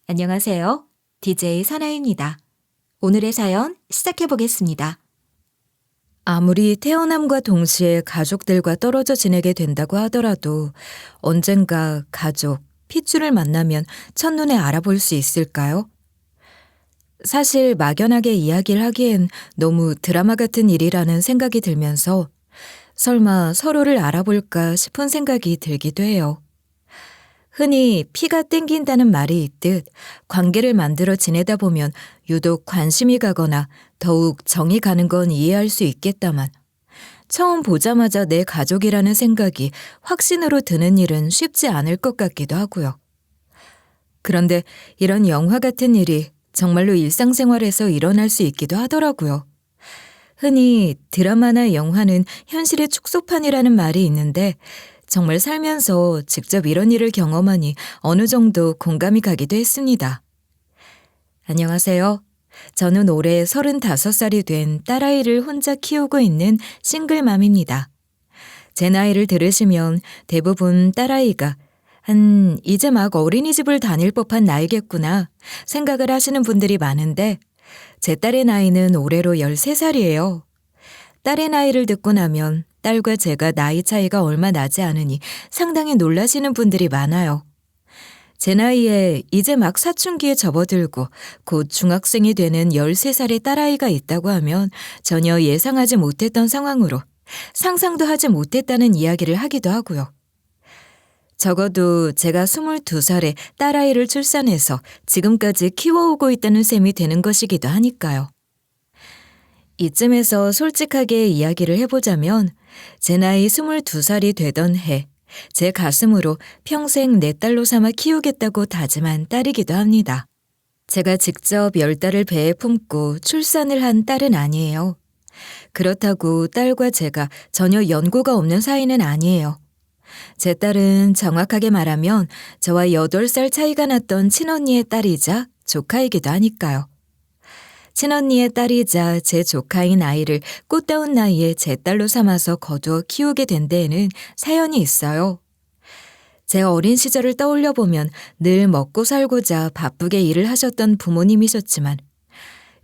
안녕하세요. DJ 선아입니다. 오늘의 사연 시작해 보겠습니다. 아무리 태어남과 동시에 가족들과 떨어져 지내게 된다고 하더라도 언젠가 가족, 핏줄을 만나면 첫눈에 알아볼 수 있을까요? 사실 막연하게 이야기를 하기엔 너무 드라마 같은 일이라는 생각이 들면서 설마 서로를 알아볼까 싶은 생각이 들기도 해요. 흔히 피가 땡긴다는 말이 있듯 관계를 만들어 지내다 보면 유독 관심이 가거나 더욱 정이 가는 건 이해할 수 있겠다만 처음 보자마자 내 가족이라는 생각이 확신으로 드는 일은 쉽지 않을 것 같기도 하고요. 그런데 이런 영화 같은 일이 정말로 일상생활에서 일어날 수 있기도 하더라고요. 흔히 드라마나 영화는 현실의 축소판이라는 말이 있는데 정말 살면서 직접 이런 일을 경험하니 어느 정도 공감이 가기도 했습니다. 안녕하세요. 저는 올해 35살이 된 딸아이를 혼자 키우고 있는 싱글맘입니다. 제 나이를 들으시면 대부분 딸아이가 이제 막 어린이집을 다닐 법한 나이겠구나 생각을 하시는 분들이 많은데 제 딸의 나이는 올해로 13살이에요. 딸의 나이를 듣고 나면 딸과 제가 나이 차이가 얼마 나지 않으니 상당히 놀라시는 분들이 많아요. 제 나이에 이제 막 사춘기에 접어들고 곧 중학생이 되는 13살의 딸아이가 있다고 하면 전혀 예상하지 못했던 상황으로 상상도 하지 못했다는 이야기를 하기도 하고요. 적어도 제가 22살에 딸아이를 출산해서 지금까지 키워오고 있다는 셈이 되는 것이기도 하니까요. 이쯤에서 솔직하게 이야기를 해보자면 제 나이 22살이 되던 해 제 가슴으로 평생 내 딸로 삼아 키우겠다고 다짐한 딸이기도 합니다. 제가 직접 10달을 배에 품고 출산을 한 딸은 아니에요. 그렇다고 딸과 제가 전혀 연고가 없는 사이는 아니에요. 제 딸은 정확하게 말하면 저와 8살 차이가 났던 친언니의 딸이자 조카이기도 하니까요. 친언니의 딸이자 제 조카인 아이를 꽃다운 나이에 제 딸로 삼아서 거두어 키우게 된 데에는 사연이 있어요. 제 어린 시절을 떠올려 보면 늘 먹고 살고자 바쁘게 일을 하셨던 부모님이셨지만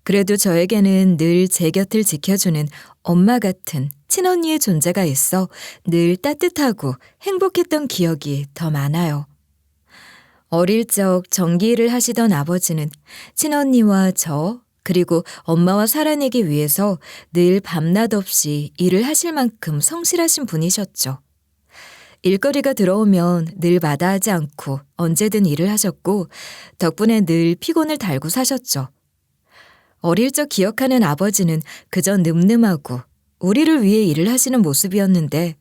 그래도 저에게는 늘 제 곁을 지켜주는 엄마 같은 친언니의 존재가 있어 늘 따뜻하고 행복했던 기억이 더 많아요. 어릴 적 전기 일을 하시던 아버지는 친언니와 저 그리고 엄마와 살아내기 위해서 늘 밤낮 없이 일을 하실 만큼 성실하신 분이셨죠. 일거리가 들어오면 늘 마다하지 않고 언제든 일을 하셨고 덕분에 늘 피곤을 달고 사셨죠. 어릴 적 기억하는 아버지는 그저 늠름하고 우리를 위해 일을 하시는 모습이었는데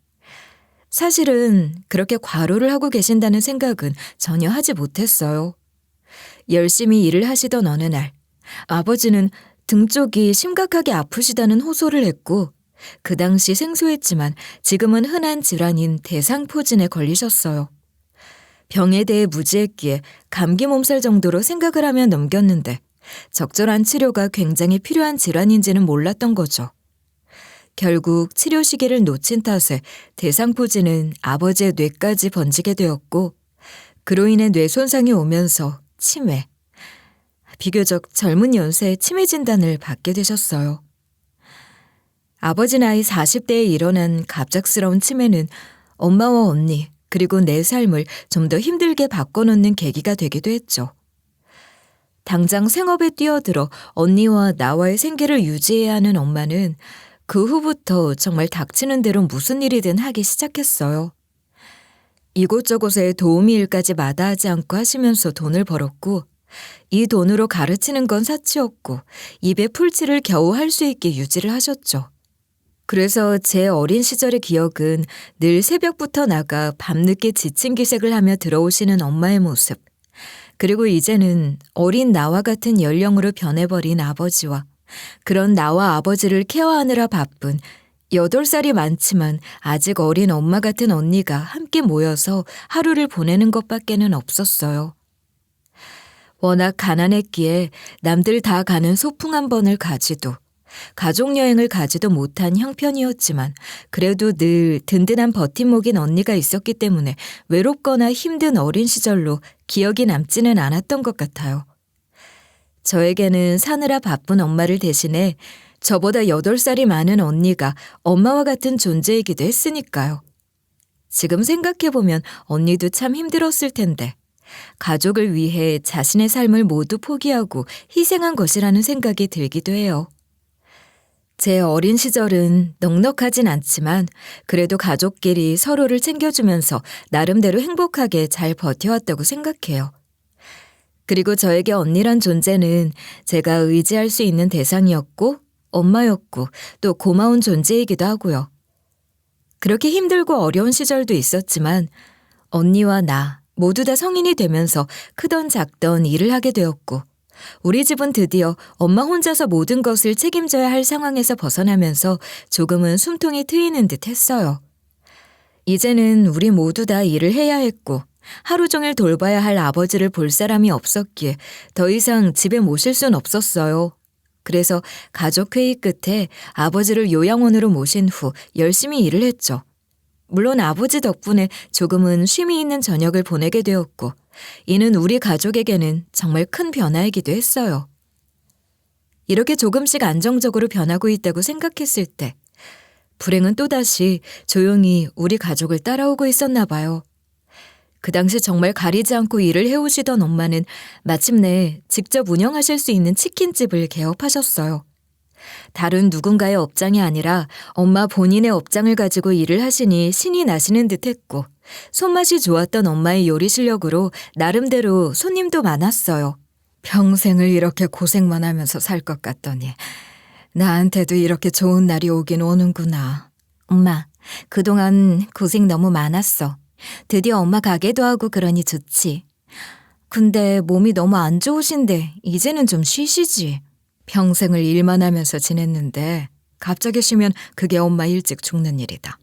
사실은 그렇게 과로를 하고 계신다는 생각은 전혀 하지 못했어요. 열심히 일을 하시던 어느 날 아버지는 등 쪽이 심각하게 아프시다는 호소를 했고 그 당시 생소했지만 지금은 흔한 질환인 대상포진에 걸리셨어요. 병에 대해 무지했기에 감기 몸살 정도로 생각을 하며 넘겼는데 적절한 치료가 굉장히 필요한 질환인지는 몰랐던 거죠. 결국 치료 시기를 놓친 탓에 대상포진은 아버지의 뇌까지 번지게 되었고 그로 인해 뇌 손상이 오면서 치매, 비교적 젊은 연세에 치매 진단을 받게 되셨어요. 아버지 나이 40대에 일어난 갑작스러운 치매는 엄마와 언니 그리고 내 삶을 좀 더 힘들게 바꿔놓는 계기가 되기도 했죠. 당장 생업에 뛰어들어 언니와 나와의 생계를 유지해야 하는 엄마는 그 후부터 정말 닥치는 대로 무슨 일이든 하기 시작했어요. 이곳저곳에 도우미 일까지 마다하지 않고 하시면서 돈을 벌었고 이 돈으로 가르치는 건 사치였고 입에 풀칠을 겨우 할 수 있게 유지를 하셨죠. 그래서 제 어린 시절의 기억은 늘 새벽부터 나가 밤늦게 지친 기색을 하며 들어오시는 엄마의 모습, 그리고 이제는 어린 나와 같은 연령으로 변해버린 아버지와 그런 나와 아버지를 케어하느라 바쁜 8살이 많지만 아직 어린 엄마 같은 언니가 함께 모여서 하루를 보내는 것밖에는 없었어요. 워낙 가난했기에 남들 다 가는 소풍 한 번을 가지도 가족여행을 가지도 못한 형편이었지만 그래도 늘 든든한 버팀목인 언니가 있었기 때문에 외롭거나 힘든 어린 시절로 기억이 남지는 않았던 것 같아요. 저에게는 사느라 바쁜 엄마를 대신해 저보다 8살이 많은 언니가 엄마와 같은 존재이기도 했으니까요. 지금 생각해보면 언니도 참 힘들었을 텐데 가족을 위해 자신의 삶을 모두 포기하고 희생한 것이라는 생각이 들기도 해요. 제 어린 시절은 넉넉하진 않지만 그래도 가족끼리 서로를 챙겨주면서 나름대로 행복하게 잘 버텨왔다고 생각해요. 그리고 저에게 언니란 존재는 제가 의지할 수 있는 대상이었고 엄마였고 또 고마운 존재이기도 하고요. 그렇게 힘들고 어려운 시절도 있었지만 언니와 나 모두 다 성인이 되면서 크던 작던 일을 하게 되었고 우리 집은 드디어 엄마 혼자서 모든 것을 책임져야 할 상황에서 벗어나면서 조금은 숨통이 트이는 듯 했어요. 이제는 우리 모두 다 일을 해야 했고 하루 종일 돌봐야 할 아버지를 볼 사람이 없었기에 더 이상 집에 모실 순 없었어요. 그래서 가족회의 끝에 아버지를 요양원으로 모신 후 열심히 일을 했죠. 물론 아버지 덕분에 조금은 쉼이 있는 저녁을 보내게 되었고 이는 우리 가족에게는 정말 큰 변화이기도 했어요. 이렇게 조금씩 안정적으로 변하고 있다고 생각했을 때 불행은 또다시 조용히 우리 가족을 따라오고 있었나 봐요. 그 당시 정말 가리지 않고 일을 해오시던 엄마는 마침내 직접 운영하실 수 있는 치킨집을 개업하셨어요. 다른 누군가의 업장이 아니라 엄마 본인의 업장을 가지고 일을 하시니 신이 나시는 듯했고 손맛이 좋았던 엄마의 요리 실력으로 나름대로 손님도 많았어요. 평생을 이렇게 고생만 하면서 살 것 같더니 나한테도 이렇게 좋은 날이 오긴 오는구나. 엄마, 그동안 고생 너무 많았어. 드디어 엄마 가게도 하고 그러니 좋지. 근데 몸이 너무 안 좋으신데 이제는 좀 쉬시지. 평생을 일만 하면서 지냈는데 갑자기 쉬면 그게 엄마 일찍 죽는 일이다.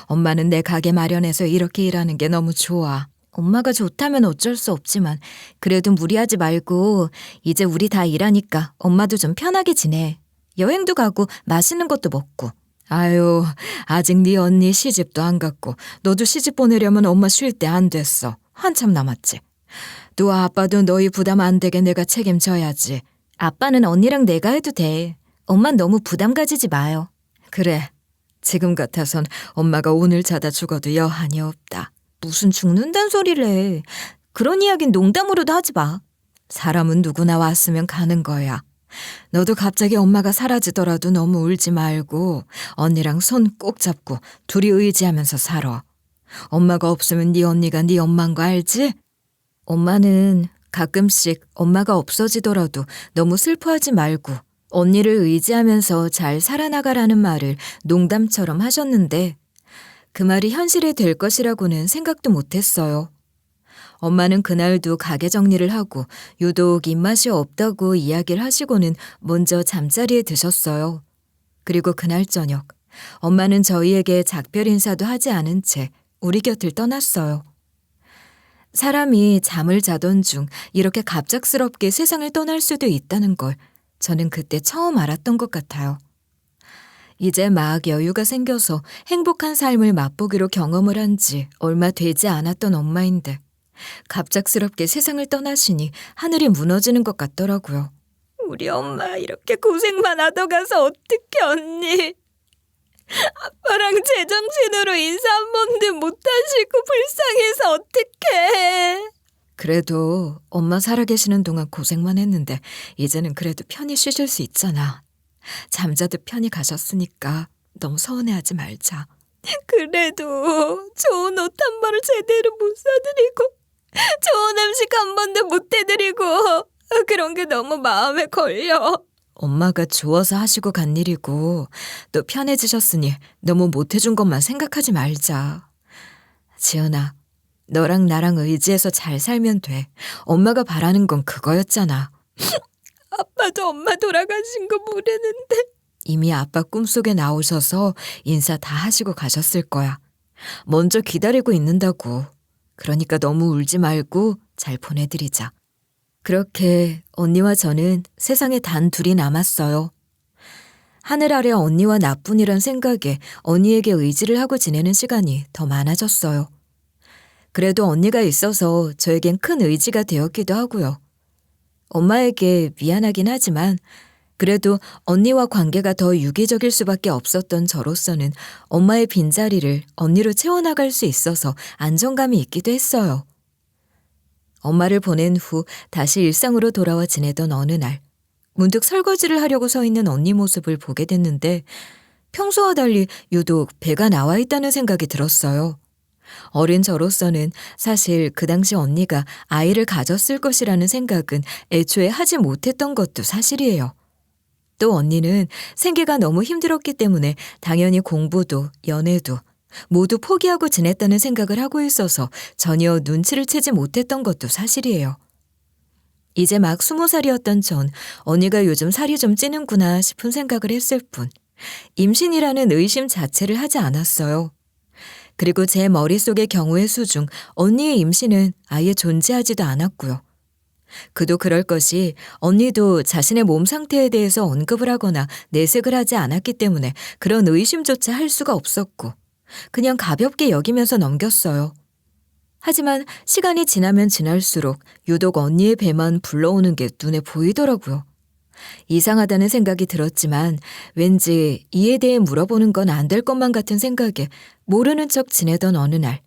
엄마는 내 가게 마련해서 이렇게 일하는 게 너무 좋아. 엄마가 좋다면 어쩔 수 없지만 그래도 무리하지 말고 이제 우리 다 일하니까 엄마도 좀 편하게 지내. 여행도 가고 맛있는 것도 먹고. 아유, 아직 네 언니 시집도 안 갔고 너도 시집 보내려면 엄마 쉴 때 안 됐어. 한참 남았지. 또 아빠도 너희 부담 안 되게 내가 책임져야지. 아빠는 언니랑 내가 해도 돼. 엄만 너무 부담 가지지 마요. 그래. 지금 같아선 엄마가 오늘 자다 죽어도 여한이 없다. 무슨 죽는단 소리를 해. 그런 이야긴 농담으로도 하지 마. 사람은 누구나 왔으면 가는 거야. 너도 갑자기 엄마가 사라지더라도 너무 울지 말고 언니랑 손 꼭 잡고 둘이 의지하면서 살아. 엄마가 없으면 네 언니가 네 엄마인 거 알지? 엄마는 가끔씩 엄마가 없어지더라도 너무 슬퍼하지 말고 언니를 의지하면서 잘 살아나가라는 말을 농담처럼 하셨는데 그 말이 현실이 될 것이라고는 생각도 못했어요. 엄마는 그날도 가게 정리를 하고 유독 입맛이 없다고 이야기를 하시고는 먼저 잠자리에 드셨어요. 그리고 그날 저녁 엄마는 저희에게 작별 인사도 하지 않은 채 우리 곁을 떠났어요. 사람이 잠을 자던 중 이렇게 갑작스럽게 세상을 떠날 수도 있다는 걸 저는 그때 처음 알았던 것 같아요. 이제 막 여유가 생겨서 행복한 삶을 맛보기로 경험을 한 지 얼마 되지 않았던 엄마인데 갑작스럽게 세상을 떠나시니 하늘이 무너지는 것 같더라고요. 우리 엄마 이렇게 고생만 하다 가서 어떡해 언니. 아빠랑 제정신으로 인사 한 번도 못하시고 불쌍해서 어떡해. 그래도 엄마 살아계시는 동안 고생만 했는데 이제는 그래도 편히 쉬실 수 있잖아. 잠자듯 편히 가셨으니까 너무 서운해하지 말자. 그래도 좋은 옷 한 벌을 제대로 못 사드리고 좋은 음식 한 번도 못 해드리고 그런 게 너무 마음에 걸려. 엄마가 좋아서 하시고 간 일이고 또 편해지셨으니 너무 못해준 것만 생각하지 말자. 지연아, 너랑 나랑 의지해서 잘 살면 돼. 엄마가 바라는 건 그거였잖아. 아빠도 엄마 돌아가신 거 모르는데. 이미 아빠 꿈속에 나오셔서 인사 다 하시고 가셨을 거야. 먼저 기다리고 있는다고. 그러니까 너무 울지 말고 잘 보내드리자. 그렇게 언니와 저는 세상에 단 둘이 남았어요. 하늘 아래 언니와 나뿐이란 생각에 언니에게 의지를 하고 지내는 시간이 더 많아졌어요. 그래도 언니가 있어서 저에겐 큰 의지가 되었기도 하고요. 엄마에게 미안하긴 하지만 그래도 언니와 관계가 더 유기적일 수밖에 없었던 저로서는 엄마의 빈자리를 언니로 채워나갈 수 있어서 안정감이 있기도 했어요. 엄마를 보낸 후 다시 일상으로 돌아와 지내던 어느 날, 문득 설거지를 하려고 서 있는 언니 모습을 보게 됐는데 평소와 달리 유독 배가 나와 있다는 생각이 들었어요. 어린 저로서는 사실 그 당시 언니가 아이를 가졌을 것이라는 생각은 애초에 하지 못했던 것도 사실이에요. 또 언니는 생계가 너무 힘들었기 때문에 당연히 공부도 연애도 모두 포기하고 지냈다는 생각을 하고 있어서 전혀 눈치를 채지 못했던 것도 사실이에요. 이제 막 20살이었던 전 언니가 요즘 살이 좀 찌는구나 싶은 생각을 했을 뿐 임신이라는 의심 자체를 하지 않았어요. 그리고 제 머릿속의 경우의 수 중 언니의 임신은 아예 존재하지도 않았고요. 그도 그럴 것이 언니도 자신의 몸 상태에 대해서 언급을 하거나 내색을 하지 않았기 때문에 그런 의심조차 할 수가 없었고 그냥 가볍게 여기면서 넘겼어요. 하지만 시간이 지나면 지날수록 유독 언니의 배만 불러오는 게 눈에 보이더라고요. 이상하다는 생각이 들었지만 왠지 이에 대해 물어보는 건 안 될 것만 같은 생각에 모르는 척 지내던 어느 날,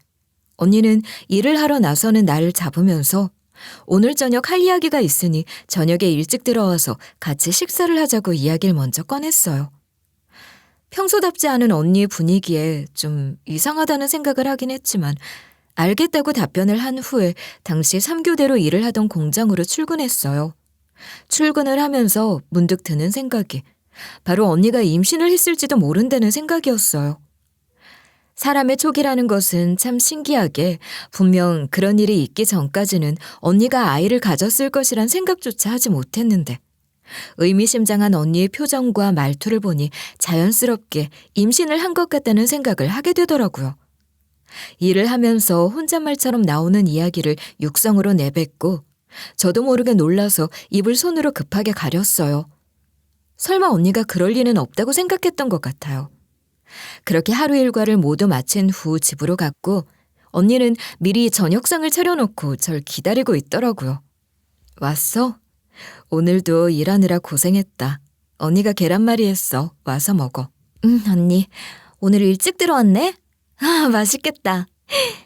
언니는 일을 하러 나서는 나를 잡으면서 오늘 저녁 할 이야기가 있으니 저녁에 일찍 들어와서 같이 식사를 하자고 이야기를 먼저 꺼냈어요. 평소답지 않은 언니의 분위기에 좀 이상하다는 생각을 하긴 했지만 알겠다고 답변을 한 후에 당시 3교대로 일을 하던 공장으로 출근했어요. 출근을 하면서 문득 드는 생각이 바로 언니가 임신을 했을지도 모른다는 생각이었어요. 사람의 촉이라는 것은 참 신기하게 분명 그런 일이 있기 전까지는 언니가 아이를 가졌을 것이란 생각조차 하지 못했는데 의미심장한 언니의 표정과 말투를 보니 자연스럽게 임신을 한 것 같다는 생각을 하게 되더라고요. 일을 하면서 혼잣말처럼 나오는 이야기를 육성으로 내뱉고 저도 모르게 놀라서 입을 손으로 급하게 가렸어요. 설마 언니가 그럴 리는 없다고 생각했던 것 같아요. 그렇게 하루 일과를 모두 마친 후 집으로 갔고 언니는 미리 저녁상을 차려놓고 절 기다리고 있더라고요. 왔어? 오늘도 일하느라 고생했다. 언니가 계란말이 했어. 와서 먹어. 언니. 오늘 일찍 들어왔네? 아, 맛있겠다.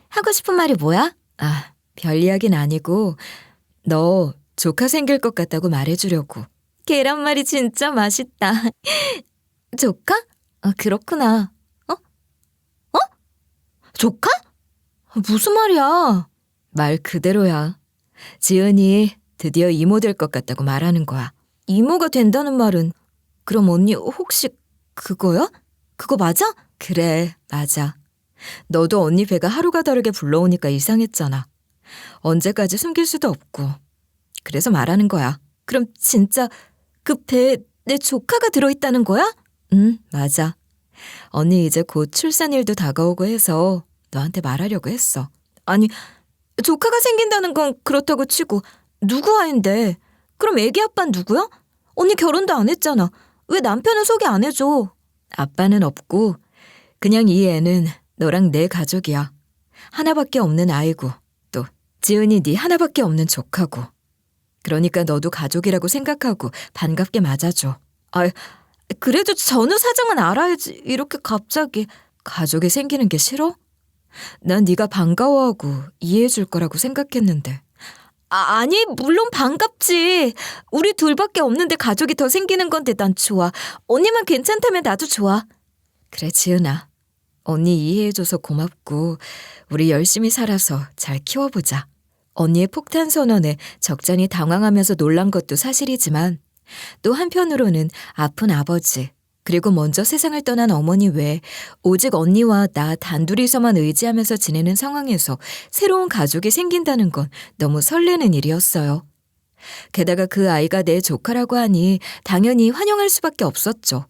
하고 싶은 말이 뭐야? 아, 별 이야기는 아니고 너 조카 생길 것 같다고 말해주려고. 계란말이 진짜 맛있다. 조카? 그렇구나. 어? 조카? 무슨 말이야? 말 그대로야. 지은이 드디어 이모 될 것 같다고 말하는 거야. 이모가 된다는 말은 그럼 언니 혹시 그거야? 그거 맞아? 그래, 맞아. 너도 언니 배가 하루가 다르게 불러오니까 이상했잖아. 언제까지 숨길 수도 없고. 그래서 말하는 거야. 그럼 진짜 그 배에 내 조카가 들어있다는 거야? 응, 맞아. 언니 이제 곧 출산일도 다가오고 해서 너한테 말하려고 했어. 아니, 조카가 생긴다는 건 그렇다고 치고 누구 아인데? 그럼 애기 아빠는 누구야? 언니 결혼도 안 했잖아. 왜 남편은 소개 안 해줘? 아빠는 없고 그냥 이 애는 너랑 내 가족이야. 하나밖에 없는 아이고 또 지은이 네 하나밖에 없는 조카고. 그러니까 너도 가족이라고 생각하고 반갑게 맞아줘. 아, 그래도 전후 사정은 알아야지. 이렇게 갑자기. 가족이 생기는 게 싫어? 난 네가 반가워하고 이해해줄 거라고 생각했는데. 아니, 물론 반갑지. 우리 둘밖에 없는데 가족이 더 생기는 건데 난 좋아. 언니만 괜찮다면 나도 좋아. 그래, 지은아. 언니 이해해줘서 고맙고 우리 열심히 살아서 잘 키워보자. 언니의 폭탄 선언에 적잖이 당황하면서 놀란 것도 사실이지만 또 한편으로는 아픈 아버지 그리고 먼저 세상을 떠난 어머니 외에 오직 언니와 나 단둘이서만 의지하면서 지내는 상황에서 새로운 가족이 생긴다는 건 너무 설레는 일이었어요. 게다가 그 아이가 내 조카라고 하니 당연히 환영할 수밖에 없었죠.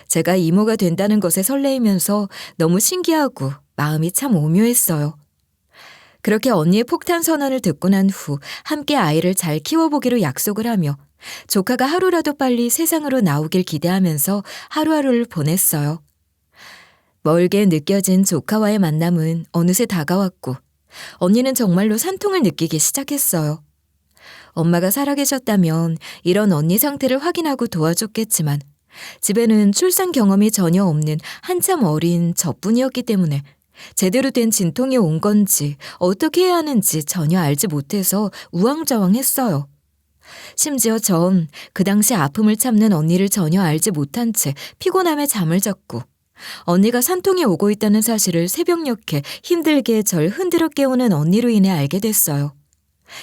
제가 이모가 된다는 것에 설레이면서 너무 신기하고 마음이 참 오묘했어요. 그렇게 언니의 폭탄 선언을 듣고 난 후 함께 아이를 잘 키워보기로 약속을 하며 조카가 하루라도 빨리 세상으로 나오길 기대하면서 하루하루를 보냈어요. 멀게 느껴진 조카와의 만남은 어느새 다가왔고 언니는 정말로 산통을 느끼기 시작했어요. 엄마가 살아계셨다면 이런 언니 상태를 확인하고 도와줬겠지만 집에는 출산 경험이 전혀 없는 한참 어린 저뿐이었기 때문에 제대로 된 진통이 온 건지 어떻게 해야 하는지 전혀 알지 못해서 우왕좌왕했어요. 심지어 전 그 당시 아픔을 참는 언니를 전혀 알지 못한 채 피곤함에 잠을 잤고 언니가 산통이 오고 있다는 사실을 새벽녘에 힘들게 절 흔들어 깨우는 언니로 인해 알게 됐어요.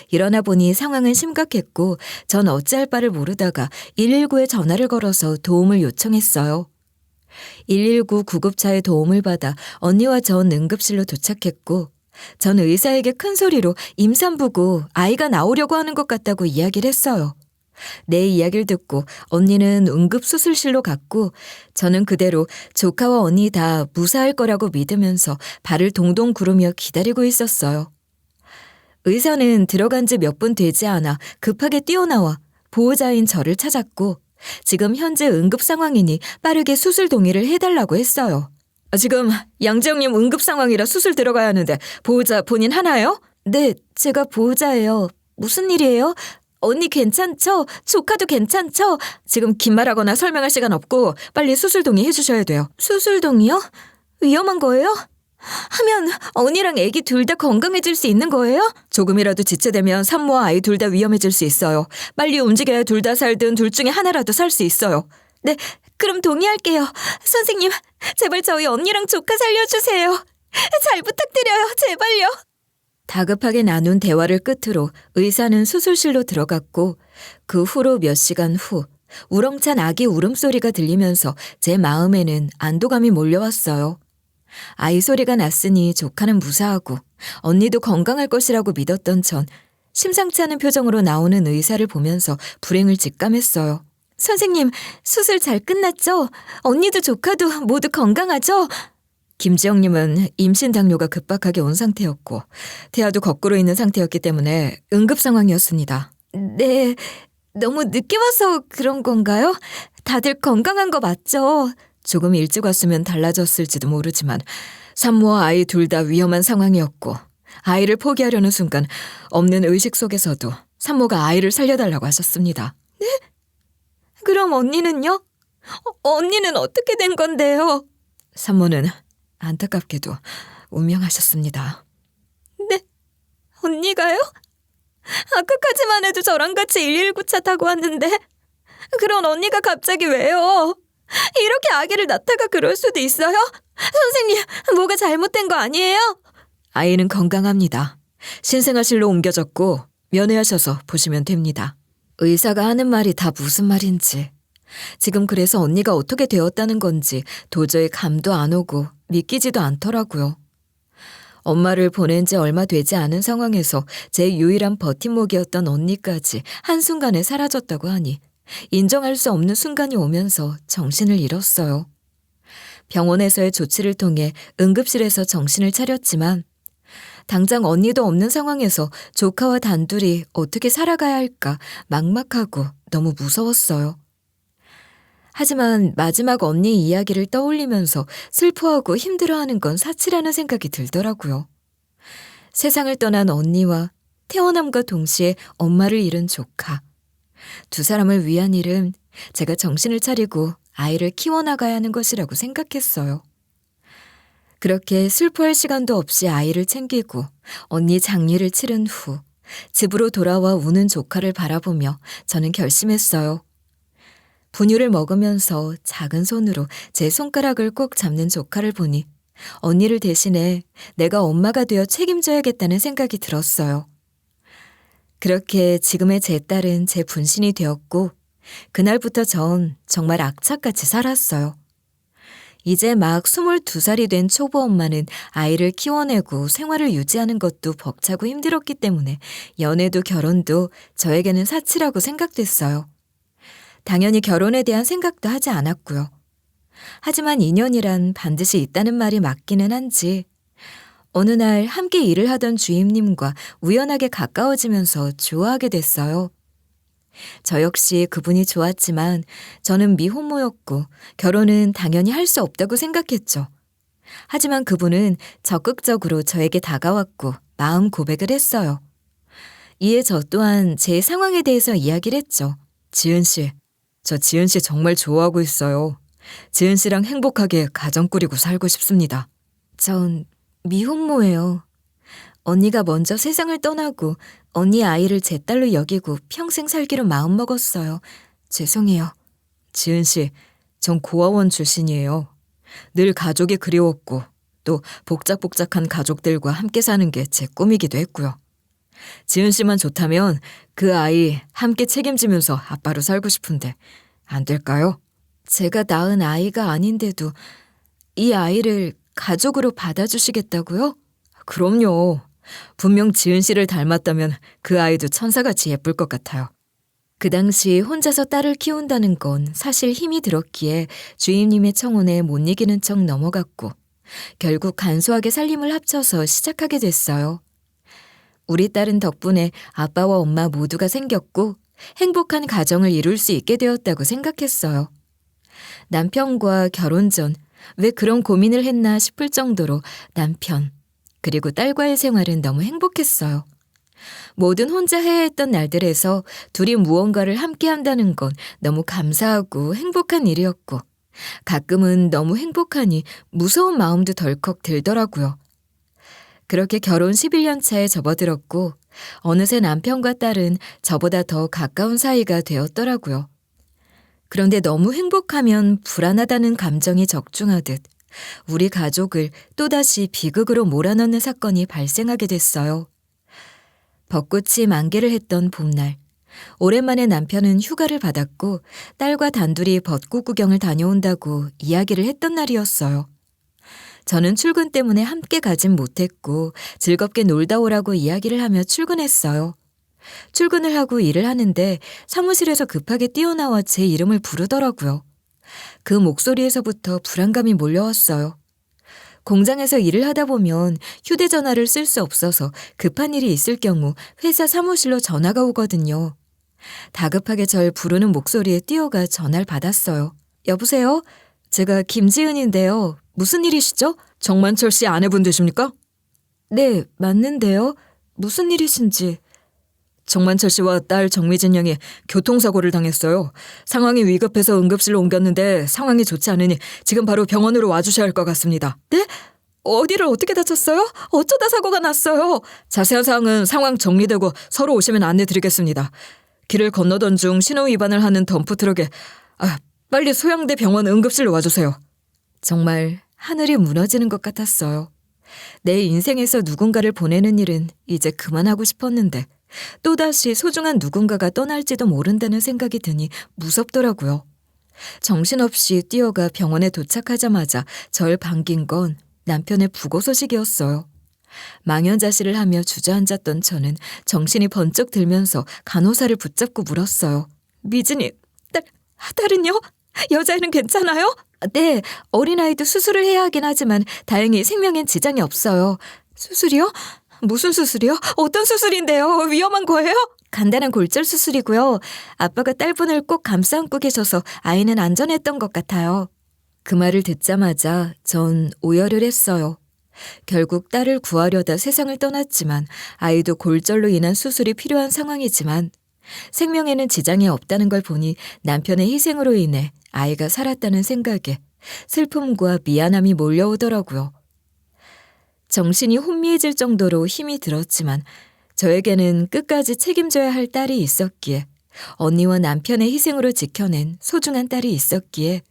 일어나 보니 상황은 심각했고 전 어찌할 바를 모르다가 119에 전화를 걸어서 도움을 요청했어요. 119 구급차의 도움을 받아 언니와 전 응급실로 도착했고 전 의사에게 큰 소리로 임산부고 아이가 나오려고 하는 것 같다고 이야기를 했어요. 내 이야기를 듣고 언니는 응급수술실로 갔고 저는 그대로 조카와 언니 다 무사할 거라고 믿으면서 발을 동동 구르며 기다리고 있었어요. 의사는 들어간 지 몇 분 되지 않아 급하게 뛰어나와 보호자인 저를 찾았고 지금 현재 응급 상황이니 빠르게 수술 동의를 해달라고 했어요. 지금 양재영님 응급 상황이라 수술 들어가야 하는데 보호자 본인 하나요? 네, 제가 보호자예요. 무슨 일이에요? 언니 괜찮죠? 조카도 괜찮죠? 지금 긴 말하거나 설명할 시간 없고 빨리 수술 동의 해주셔야 돼요. 수술 동의요? 위험한 거예요? 하면 언니랑 애기 둘 다 건강해질 수 있는 거예요? 조금이라도 지체되면 산모와 아이 둘 다 위험해질 수 있어요. 빨리 움직여야 둘 다 살든 둘 중에 하나라도 살 수 있어요. 네, 그럼 동의할게요. 선생님, 제발 저희 언니랑 조카 살려주세요. 잘 부탁드려요, 제발요. 다급하게 나눈 대화를 끝으로 의사는 수술실로 들어갔고 그 후로 몇 시간 후 우렁찬 아기 울음소리가 들리면서 제 마음에는 안도감이 몰려왔어요. 아이 소리가 났으니 조카는 무사하고 언니도 건강할 것이라고 믿었던 전 심상치 않은 표정으로 나오는 의사를 보면서 불행을 직감했어요. 선생님, 수술 잘 끝났죠? 언니도 조카도 모두 건강하죠? 김지영님은 임신 당뇨가 급박하게 온 상태였고 태아도 거꾸로 있는 상태였기 때문에 응급 상황이었습니다. 네, 너무 늦게 와서 그런 건가요? 다들 건강한 거 맞죠? 조금 일찍 왔으면 달라졌을지도 모르지만 산모와 아이 둘 다 위험한 상황이었고 아이를 포기하려는 순간 없는 의식 속에서도 산모가 아이를 살려달라고 하셨습니다. 네? 그럼 언니는요? 언니는 어떻게 된 건데요? 산모는 안타깝게도 운명하셨습니다. 네? 언니가요? 아까까지만 해도 저랑 같이 119차 타고 왔는데 그런 언니가 갑자기 왜요? 이렇게 아기를 낳다가 그럴 수도 있어요? 선생님, 뭐가 잘못된 거 아니에요? 아이는 건강합니다. 신생아실로 옮겨졌고 면회하셔서 보시면 됩니다. 의사가 하는 말이 다 무슨 말인지 지금 그래서 언니가 어떻게 되었다는 건지 도저히 감도 안 오고 믿기지도 않더라고요. 엄마를 보낸 지 얼마 되지 않은 상황에서 제 유일한 버팀목이었던 언니까지 한순간에 사라졌다고 하니 인정할 수 없는 순간이 오면서 정신을 잃었어요. 병원에서의 조치를 통해 응급실에서 정신을 차렸지만 당장 언니도 없는 상황에서 조카와 단둘이 어떻게 살아가야 할까 막막하고 너무 무서웠어요. 하지만 마지막 언니 이야기를 떠올리면서 슬퍼하고 힘들어하는 건 사치라는 생각이 들더라고요. 세상을 떠난 언니와 태어남과 동시에 엄마를 잃은 조카. 두 사람을 위한 일은 제가 정신을 차리고 아이를 키워나가야 하는 것이라고 생각했어요. 그렇게 슬퍼할 시간도 없이 아이를 챙기고 언니 장례를 치른 후 집으로 돌아와 우는 조카를 바라보며 저는 결심했어요. 분유를 먹으면서 작은 손으로 제 손가락을 꼭 잡는 조카를 보니 언니를 대신해 내가 엄마가 되어 책임져야겠다는 생각이 들었어요. 그렇게 지금의 제 딸은 제 분신이 되었고 그날부터 전 정말 악착같이 살았어요. 이제 막 22살이 된 초보 엄마는 아이를 키워내고 생활을 유지하는 것도 벅차고 힘들었기 때문에 연애도 결혼도 저에게는 사치라고 생각됐어요. 당연히 결혼에 대한 생각도 하지 않았고요. 하지만 인연이란 반드시 있다는 말이 맞기는 한지 어느 날 함께 일을 하던 주임님과 우연하게 가까워지면서 좋아하게 됐어요. 저 역시 그분이 좋았지만 저는 미혼모였고 결혼은 당연히 할 수 없다고 생각했죠. 하지만 그분은 적극적으로 저에게 다가왔고 마음 고백을 했어요. 이에 저 또한 제 상황에 대해서 이야기를 했죠. 지은 씨, 저 지은 씨 정말 좋아하고 있어요. 지은 씨랑 행복하게 가정 꾸리고 살고 싶습니다. 전 미혼모예요. 언니가 먼저 세상을 떠나고 언니 아이를 제 딸로 여기고 평생 살기로 마음먹었어요. 죄송해요. 지은 씨, 전 고아원 출신이에요. 늘 가족이 그리웠고 또 복작복작한 가족들과 함께 사는 게 제 꿈이기도 했고요. 지은 씨만 좋다면 그 아이 함께 책임지면서 아빠로 살고 싶은데 안 될까요? 제가 낳은 아이가 아닌데도 이 아이를 가족으로 받아주시겠다고요? 그럼요. 분명 지은 씨를 닮았다면 그 아이도 천사같이 예쁠 것 같아요. 그 당시 혼자서 딸을 키운다는 건 사실 힘이 들었기에 주임님의 청혼에 못 이기는 척 넘어갔고 결국 간소하게 살림을 합쳐서 시작하게 됐어요. 우리 딸은 덕분에 아빠와 엄마 모두가 생겼고 행복한 가정을 이룰 수 있게 되었다고 생각했어요. 남편과 결혼 전 왜 그런 고민을 했나 싶을 정도로 남편 그리고 딸과의 생활은 너무 행복했어요. 뭐든 혼자 해야 했던 날들에서 둘이 무언가를 함께 한다는 건 너무 감사하고 행복한 일이었고 가끔은 너무 행복하니 무서운 마음도 덜컥 들더라고요. 그렇게 결혼 11년 차에 접어들었고 어느새 남편과 딸은 저보다 더 가까운 사이가 되었더라고요. 그런데 너무 행복하면 불안하다는 감정이 적중하듯 우리 가족을 또다시 비극으로 몰아넣는 사건이 발생하게 됐어요. 벚꽃이 만개를 했던 봄날, 오랜만에 남편은 휴가를 받았고 딸과 단둘이 벚꽃 구경을 다녀온다고 이야기를 했던 날이었어요. 저는 출근 때문에 함께 가진 못했고 즐겁게 놀다 오라고 이야기를 하며 출근했어요. 출근을 하고 일을 하는데 사무실에서 급하게 뛰어나와 제 이름을 부르더라고요. 그 목소리에서부터 불안감이 몰려왔어요. 공장에서 일을 하다 보면 휴대전화를 쓸 수 없어서 급한 일이 있을 경우 회사 사무실로 전화가 오거든요. 다급하게 절 부르는 목소리에 뛰어가 전화를 받았어요. 여보세요? 제가 김지은인데요. 무슨 일이시죠? 정만철 씨 아내분 되십니까? 네, 맞는데요. 무슨 일이신지. 정만철 씨와 딸 정미진 양이 교통사고를 당했어요. 상황이 위급해서 응급실로 옮겼는데 상황이 좋지 않으니 지금 바로 병원으로 와주셔야 할 것 같습니다. 네? 어디를 어떻게 다쳤어요? 어쩌다 사고가 났어요? 자세한 사항은 상황 정리되고 서로 오시면 안내드리겠습니다. 길을 건너던 중 신호 위반을 하는 덤프트럭에 빨리 소양대 병원 응급실로 와주세요. 정말 하늘이 무너지는 것 같았어요. 내 인생에서 누군가를 보내는 일은 이제 그만하고 싶었는데 또다시 소중한 누군가가 떠날지도 모른다는 생각이 드니 무섭더라고요. 정신없이 뛰어가 병원에 도착하자마자 절 반긴 건 남편의 부고 소식이었어요. 망연자실을 하며 주저앉았던 저는 정신이 번쩍 들면서 간호사를 붙잡고 물었어요. 미진이, 딸은요? 여자애는 괜찮아요? 네, 어린아이도 수술을 해야 하긴 하지만 다행히 생명엔 지장이 없어요. 수술이요? 무슨 수술이요? 어떤 수술인데요? 위험한 거예요? 간단한 골절 수술이고요. 아빠가 딸분을 꼭 감싸 안고 계셔서 아이는 안전했던 것 같아요. 그 말을 듣자마자 전 오열을 했어요. 결국 딸을 구하려다 세상을 떠났지만 아이도 골절로 인한 수술이 필요한 상황이지만 생명에는 지장이 없다는 걸 보니 남편의 희생으로 인해 아이가 살았다는 생각에 슬픔과 미안함이 몰려오더라고요. 정신이 혼미해질 정도로 힘이 들었지만 저에게는 끝까지 책임져야 할 딸이 있었기에 언니와 남편의 희생으로 지켜낸 소중한 딸이 있었기에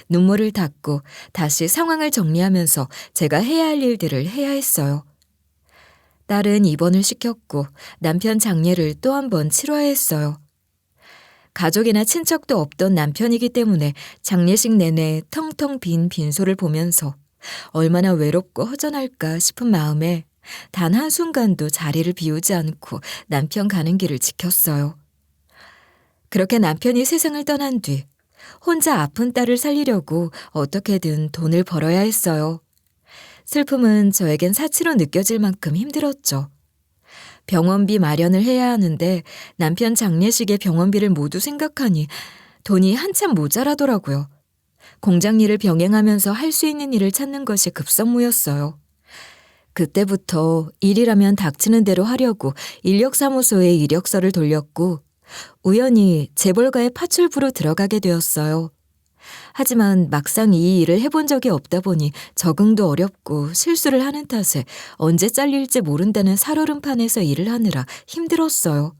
눈물을 닦고 다시 상황을 정리하면서 제가 해야 할 일들을 해야 했어요. 딸은 입원을 시켰고 남편 장례를 또 한 번 치러야 했어요. 가족이나 친척도 없던 남편이기 때문에 장례식 내내 텅텅 빈 빈소를 보면서 얼마나 외롭고 허전할까 싶은 마음에 단 한순간도 자리를 비우지 않고 남편 가는 길을 지켰어요. 그렇게 남편이 세상을 떠난 뒤 혼자 아픈 딸을 살리려고 어떻게든 돈을 벌어야 했어요. 슬픔은 저에겐 사치로 느껴질 만큼 힘들었죠. 병원비 마련을 해야 하는데 남편 장례식의 병원비를 모두 생각하니 돈이 한참 모자라더라고요. 공장 일을 병행하면서 할 수 있는 일을 찾는 것이 급선무였어요. 그때부터 일이라면 닥치는 대로 하려고 인력사무소에 이력서를 돌렸고 우연히 재벌가의 파출부로 들어가게 되었어요. 하지만 막상 이 일을 해본 적이 없다 보니 적응도 어렵고 실수를 하는 탓에 언제 잘릴지 모른다는 살얼음판에서 일을 하느라 힘들었어요.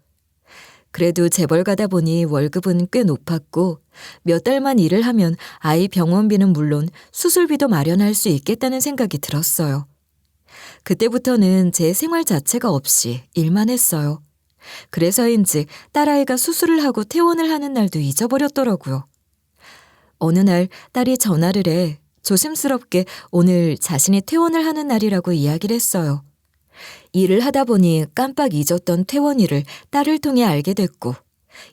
그래도 재벌가다 보니 월급은 꽤 높았고 몇 달만 일을 하면 아이 병원비는 물론 수술비도 마련할 수 있겠다는 생각이 들었어요. 그때부터는 제 생활 자체가 없이 일만 했어요. 그래서인지 딸아이가 수술을 하고 퇴원을 하는 날도 잊어버렸더라고요. 어느 날 딸이 전화를 해 조심스럽게 오늘 자신이 퇴원을 하는 날이라고 이야기를 했어요. 일을 하다 보니 깜빡 잊었던 퇴원일을 딸을 통해 알게 됐고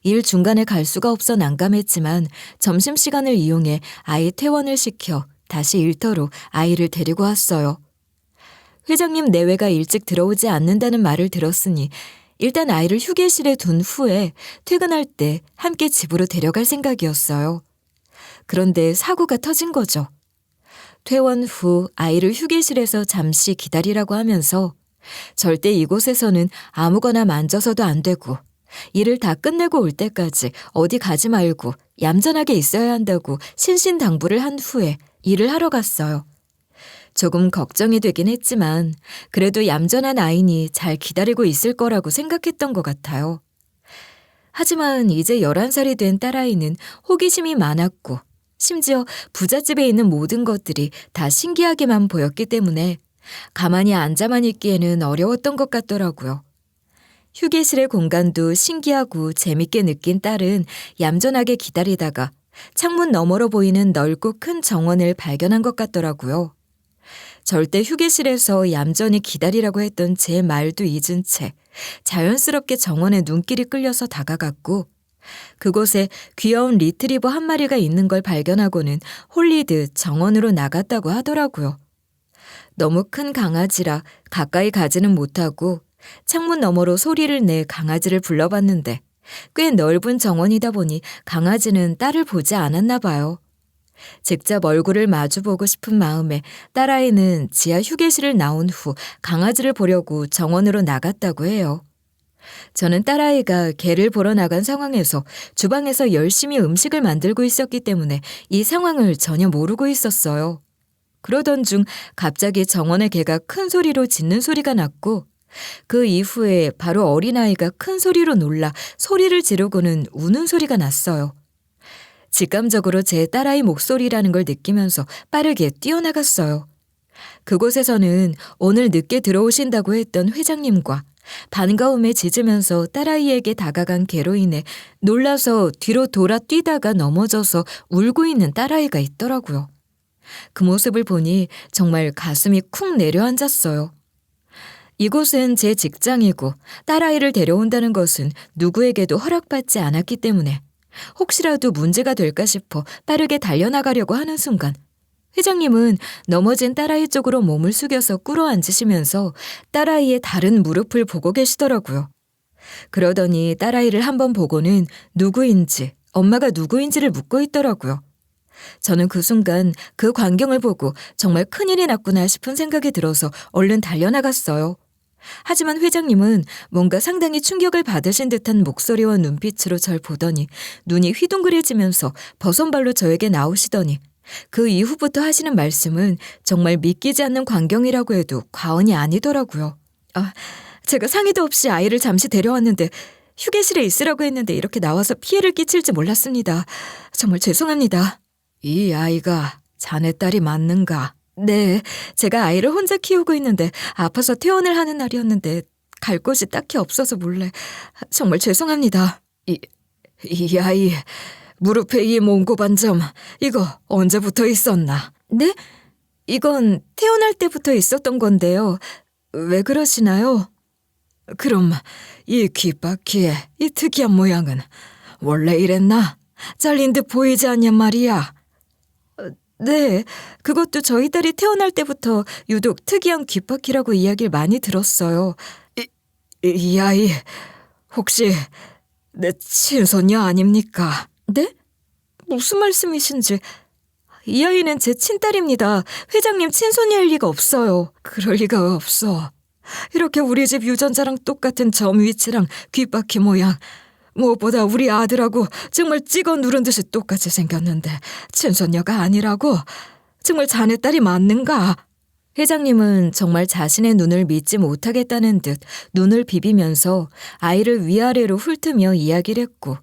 일 중간에 갈 수가 없어 난감했지만 점심시간을 이용해 아이 퇴원을 시켜 다시 일터로 아이를 데리고 왔어요. 회장님 내외가 일찍 들어오지 않는다는 말을 들었으니 일단 아이를 휴게실에 둔 후에 퇴근할 때 함께 집으로 데려갈 생각이었어요. 그런데 사고가 터진 거죠. 퇴원 후 아이를 휴게실에서 잠시 기다리라고 하면서 절대 이곳에서는 아무거나 만져서도 안 되고 일을 다 끝내고 올 때까지 어디 가지 말고 얌전하게 있어야 한다고 신신당부를 한 후에 일을 하러 갔어요. 조금 걱정이 되긴 했지만 그래도 얌전한 아이니 잘 기다리고 있을 거라고 생각했던 것 같아요. 하지만 이제 11살이 된 딸아이는 호기심이 많았고 심지어 부잣집에 있는 모든 것들이 다 신기하게만 보였기 때문에 가만히 앉아만 있기에는 어려웠던 것 같더라고요. 휴게실의 공간도 신기하고 재밌게 느낀 딸은 얌전하게 기다리다가 창문 너머로 보이는 넓고 큰 정원을 발견한 것 같더라고요. 절대 휴게실에서 얌전히 기다리라고 했던 제 말도 잊은 채 자연스럽게 정원에 눈길이 끌려서 다가갔고 그곳에 귀여운 리트리버 한 마리가 있는 걸 발견하고는 홀리듯 정원으로 나갔다고 하더라고요. 너무 큰 강아지라 가까이 가지는 못하고 창문 너머로 소리를 내 강아지를 불러봤는데 꽤 넓은 정원이다 보니 강아지는 딸을 보지 않았나 봐요. 직접 얼굴을 마주보고 싶은 마음에 딸아이는 지하 휴게실을 나온 후 강아지를 보려고 정원으로 나갔다고 해요. 저는 딸아이가 개를 보러 나간 상황에서 주방에서 열심히 음식을 만들고 있었기 때문에 이 상황을 전혀 모르고 있었어요. 그러던 중 갑자기 정원의 개가 큰 소리로 짖는 소리가 났고 그 이후에 바로 어린아이가 큰 소리로 놀라 소리를 지르고는 우는 소리가 났어요. 직감적으로 제 딸아이 목소리라는 걸 느끼면서 빠르게 뛰어나갔어요. 그곳에서는 오늘 늦게 들어오신다고 했던 회장님과 반가움에 짖으면서 딸아이에게 다가간 개로 인해 놀라서 뒤로 돌아 뛰다가 넘어져서 울고 있는 딸아이가 있더라고요. 그 모습을 보니 정말 가슴이 쿵 내려앉았어요. 이곳은 제 직장이고 딸아이를 데려온다는 것은 누구에게도 허락받지 않았기 때문에 혹시라도 문제가 될까 싶어 빠르게 달려나가려고 하는 순간 회장님은 넘어진 딸아이 쪽으로 몸을 숙여서 꿇어앉으시면서 딸아이의 다른 무릎을 보고 계시더라고요. 그러더니 딸아이를 한번 보고는 누구인지, 엄마가 누구인지를 묻고 있더라고요. 저는 그 순간 그 광경을 보고 정말 큰일이 났구나 싶은 생각이 들어서 얼른 달려나갔어요. 하지만 회장님은 뭔가 상당히 충격을 받으신 듯한 목소리와 눈빛으로 절 보더니 눈이 휘둥그레지면서 버선발로 저에게 나오시더니 그 이후부터 하시는 말씀은 정말 믿기지 않는 광경이라고 해도 과언이 아니더라고요. 제가 상의도 없이 아이를 잠시 데려왔는데 휴게실에 있으라고 했는데 이렇게 나와서 피해를 끼칠지 몰랐습니다. 정말 죄송합니다. 이 아이가 자네 딸이 맞는가? 네, 제가 아이를 혼자 키우고 있는데 아파서 퇴원을 하는 날이었는데 갈 곳이 딱히 없어서 몰래. 정말 죄송합니다. 이 아이, 무릎에 이 몽고반점, 이거 언제부터 있었나? 네? 이건 태어날 때부터 있었던 건데요. 왜 그러시나요? 그럼 이 귓바퀴에 이 특이한 모양은 원래 이랬나? 잘린 듯 보이지 않냐 말이야. 네, 그것도 저희 딸이 태어날 때부터 유독 특이한 귓바퀴라고 이야기를 많이 들었어요. 이 아이 혹시 내 친손녀 아닙니까? 네? 무슨 말씀이신지. 이 아이는 제 친딸입니다. 회장님 친손녀일 리가 없어요. 그럴 리가 없어. 이렇게 우리 집 유전자랑 똑같은 점 위치랑 귓바퀴 모양, 무엇보다 우리 아들하고 정말 찍어 누른 듯이 똑같이 생겼는데 친손녀가 아니라고? 정말 자네 딸이 맞는가? 회장님은 정말 자신의 눈을 믿지 못하겠다는 듯 눈을 비비면서 아이를 위아래로 훑으며 이야기를 했고,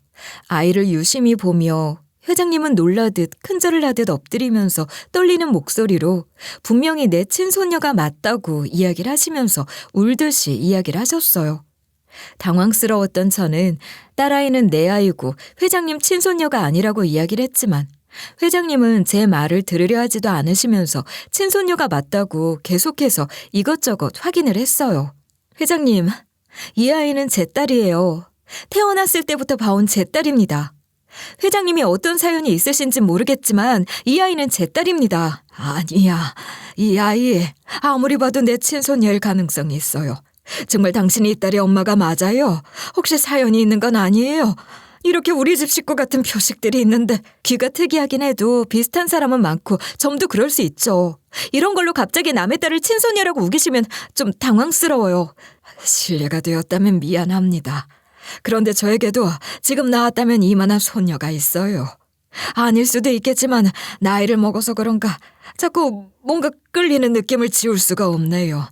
아이를 유심히 보며 회장님은 놀라듯 큰절을 하듯 엎드리면서 떨리는 목소리로 분명히 내 친손녀가 맞다고 이야기를 하시면서 울듯이 이야기를 하셨어요. 당황스러웠던 저는 딸아이는 내 아이고 회장님 친손녀가 아니라고 이야기를 했지만, 회장님은 제 말을 들으려 하지도 않으시면서 친손녀가 맞다고 계속해서 이것저것 확인을 했어요. 회장님, 이 아이는 제 딸이에요. 태어났을 때부터 봐온 제 딸입니다. 회장님이 어떤 사연이 있으신지 모르겠지만 이 아이는 제 딸입니다. 아니야, 이 아이 아무리 봐도 내 친손녀일 가능성이 있어요. 정말 당신이 이 딸의 엄마가 맞아요? 혹시 사연이 있는 건 아니에요? 이렇게 우리 집 식구 같은 표식들이 있는데 귀가 특이하긴 해도 비슷한 사람은 많고 점도 그럴 수 있죠. 이런 걸로 갑자기 남의 딸을 친손녀라고 우기시면 좀 당황스러워요. 실례가 되었다면 미안합니다. 그런데 저에게도 지금 낳았다면 이만한 손녀가 있어요. 아닐 수도 있겠지만 나이를 먹어서 그런가 자꾸 뭔가 끌리는 느낌을 지울 수가 없네요.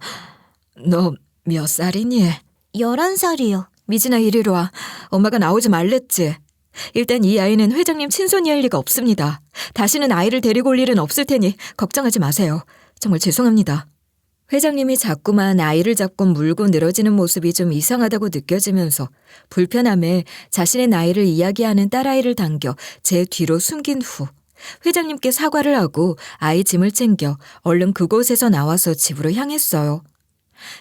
너 몇 살이니? 11살이요. 미진아, 이리로 와. 엄마가 나오지 말랬지. 일단 이 아이는 회장님 친손녀일 리가 없습니다. 다시는 아이를 데리고 올 일은 없을 테니 걱정하지 마세요. 정말 죄송합니다. 회장님이 자꾸만 아이를 잡고 물고 늘어지는 모습이 좀 이상하다고 느껴지면서 불편함에 자신의 나이를 이야기하는 딸아이를 당겨 제 뒤로 숨긴 후 회장님께 사과를 하고 아이 짐을 챙겨 얼른 그곳에서 나와서 집으로 향했어요.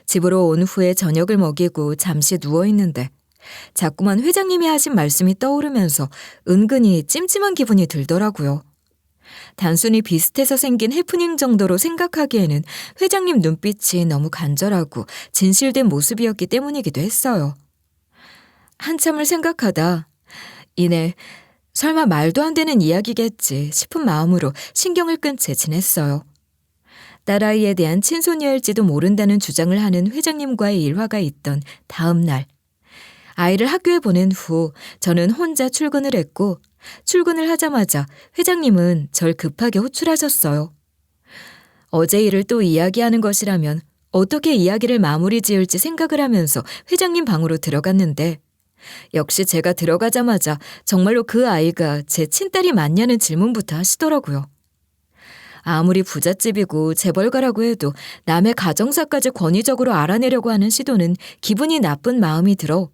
집으로 온 후에 저녁을 먹이고 잠시 누워있는데 자꾸만 회장님이 하신 말씀이 떠오르면서 은근히 찜찜한 기분이 들더라고요. 단순히 비슷해서 생긴 해프닝 정도로 생각하기에는 회장님 눈빛이 너무 간절하고 진실된 모습이었기 때문이기도 했어요. 한참을 생각하다 이내 설마 말도 안 되는 이야기겠지 싶은 마음으로 신경을 끈 채 지냈어요. 딸아이에 대한 친손녀일지도 모른다는 주장을 하는 회장님과의 일화가 있던 다음 날, 아이를 학교에 보낸 후 저는 혼자 출근을 했고, 출근을 하자마자 회장님은 절 급하게 호출하셨어요. 어제 일을 또 이야기하는 것이라면 어떻게 이야기를 마무리 지을지 생각을 하면서 회장님 방으로 들어갔는데, 역시 제가 들어가자마자 정말로 그 아이가 제 친딸이 맞냐는 질문부터 하시더라고요. 아무리 부잣집이고 재벌가라고 해도 남의 가정사까지 권위적으로 알아내려고 하는 시도는 기분이 나쁜 마음이 들어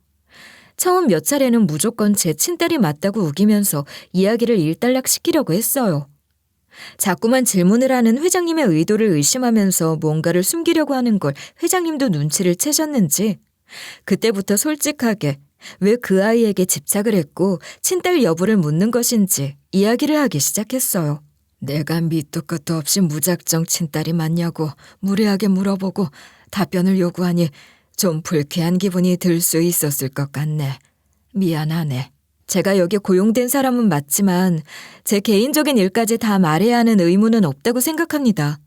처음 몇 차례는 무조건 제 친딸이 맞다고 우기면서 이야기를 일단락시키려고 했어요. 자꾸만 질문을 하는 회장님의 의도를 의심하면서 뭔가를 숨기려고 하는 걸 회장님도 눈치를 채셨는지 그때부터 솔직하게 왜 그 아이에게 집착을 했고 친딸 여부를 묻는 것인지 이야기를 하기 시작했어요. 내가 밑도 끝도 없이 무작정 친딸이 맞냐고 무례하게 물어보고 답변을 요구하니 좀 불쾌한 기분이 들 수 있었을 것 같네. 미안하네. 제가 여기 고용된 사람은 맞지만 제 개인적인 일까지 다 말해야 하는 의무는 없다고 생각합니다.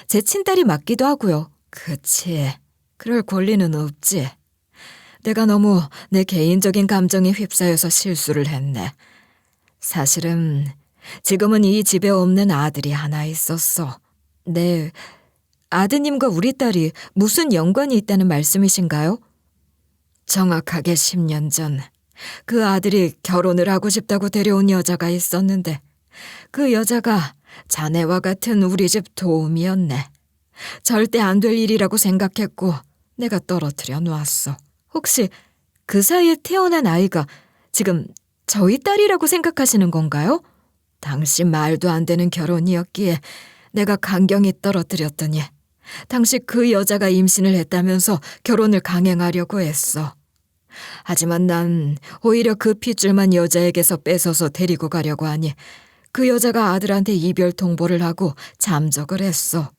제 친딸이 맞기도 하고요. 그치. 그럴 권리는 없지. 내가 너무 내 개인적인 감정에 휩싸여서 실수를 했네. 사실은 지금은 이 집에 없는 아들이 하나 있었어. 네, 아드님과 우리 딸이 무슨 연관이 있다는 말씀이신가요? 정확하게 10년 전 그 아들이 결혼을 하고 싶다고 데려온 여자가 있었는데 그 여자가 자네와 같은 우리 집 도움이었네. 절대 안 될 일이라고 생각했고 내가 떨어뜨려 놨어. 혹시 그 사이에 태어난 아이가 지금 저희 딸이라고 생각하시는 건가요? 당시 말도 안 되는 결혼이었기에 내가 강경히 떨어뜨렸더니 당시 그 여자가 임신을 했다면서 결혼을 강행하려고 했어. 하지만 난 오히려 그 핏줄만 여자에게서 뺏어서 데리고 가려고 하니 그 여자가 아들한테 이별 통보를 하고 잠적을 했어.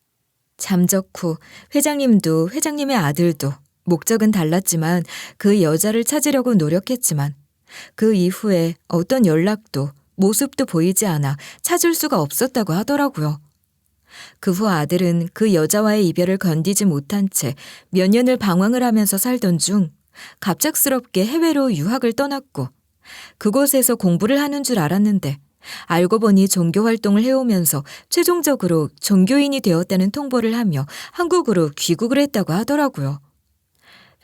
잠적 후 회장님도 회장님의 아들도 목적은 달랐지만 그 여자를 찾으려고 노력했지만 그 이후에 어떤 연락도 모습도 보이지 않아 찾을 수가 없었다고 하더라고요. 그 후 아들은 그 여자와의 이별을 견디지 못한 채 몇 년을 방황을 하면서 살던 중 갑작스럽게 해외로 유학을 떠났고 그곳에서 공부를 하는 줄 알았는데 알고 보니 종교 활동을 해오면서 최종적으로 종교인이 되었다는 통보를 하며 한국으로 귀국을 했다고 하더라고요.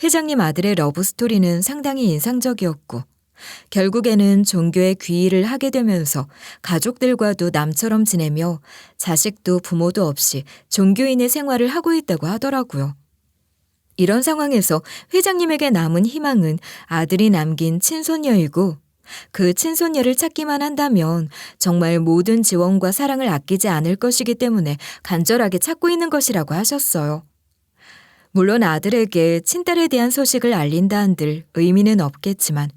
회장님 아들의 러브 스토리는 상당히 인상적이었고 결국에는 종교에 귀의를 하게 되면서 가족들과도 남처럼 지내며 자식도 부모도 없이 종교인의 생활을 하고 있다고 하더라고요. 이런 상황에서 회장님에게 남은 희망은 아들이 남긴 친손녀이고 그 친손녀를 찾기만 한다면 정말 모든 지원과 사랑을 아끼지 않을 것이기 때문에 간절하게 찾고 있는 것이라고 하셨어요. 물론 아들에게 친딸에 대한 소식을 알린다 한들 의미는 없겠지만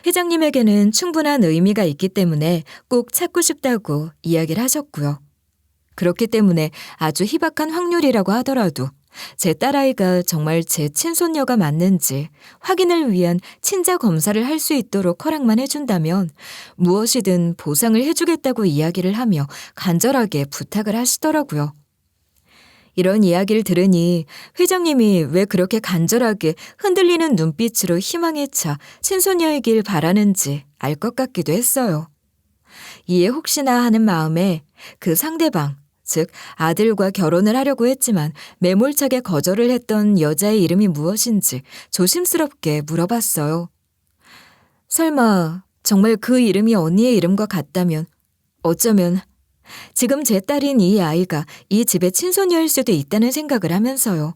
회장님에게는 충분한 의미가 있기 때문에 꼭 찾고 싶다고 이야기를 하셨고요. 그렇기 때문에 아주 희박한 확률이라고 하더라도 제 딸아이가 정말 제 친손녀가 맞는지 확인을 위한 친자 검사를 할 수 있도록 허락만 해준다면 무엇이든 보상을 해주겠다고 이야기를 하며 간절하게 부탁을 하시더라고요. 이런 이야기를 들으니 회장님이 왜 그렇게 간절하게 흔들리는 눈빛으로 희망에 차 친손녀이길 바라는지 알 것 같기도 했어요. 이에 혹시나 하는 마음에 그 상대방, 즉 아들과 결혼을 하려고 했지만 매몰차게 거절을 했던 여자의 이름이 무엇인지 조심스럽게 물어봤어요. 설마 정말 그 이름이 언니의 이름과 같다면 어쩌면 지금 제 딸인 이 아이가 이 집의 친손녀일 수도 있다는 생각을 하면서요.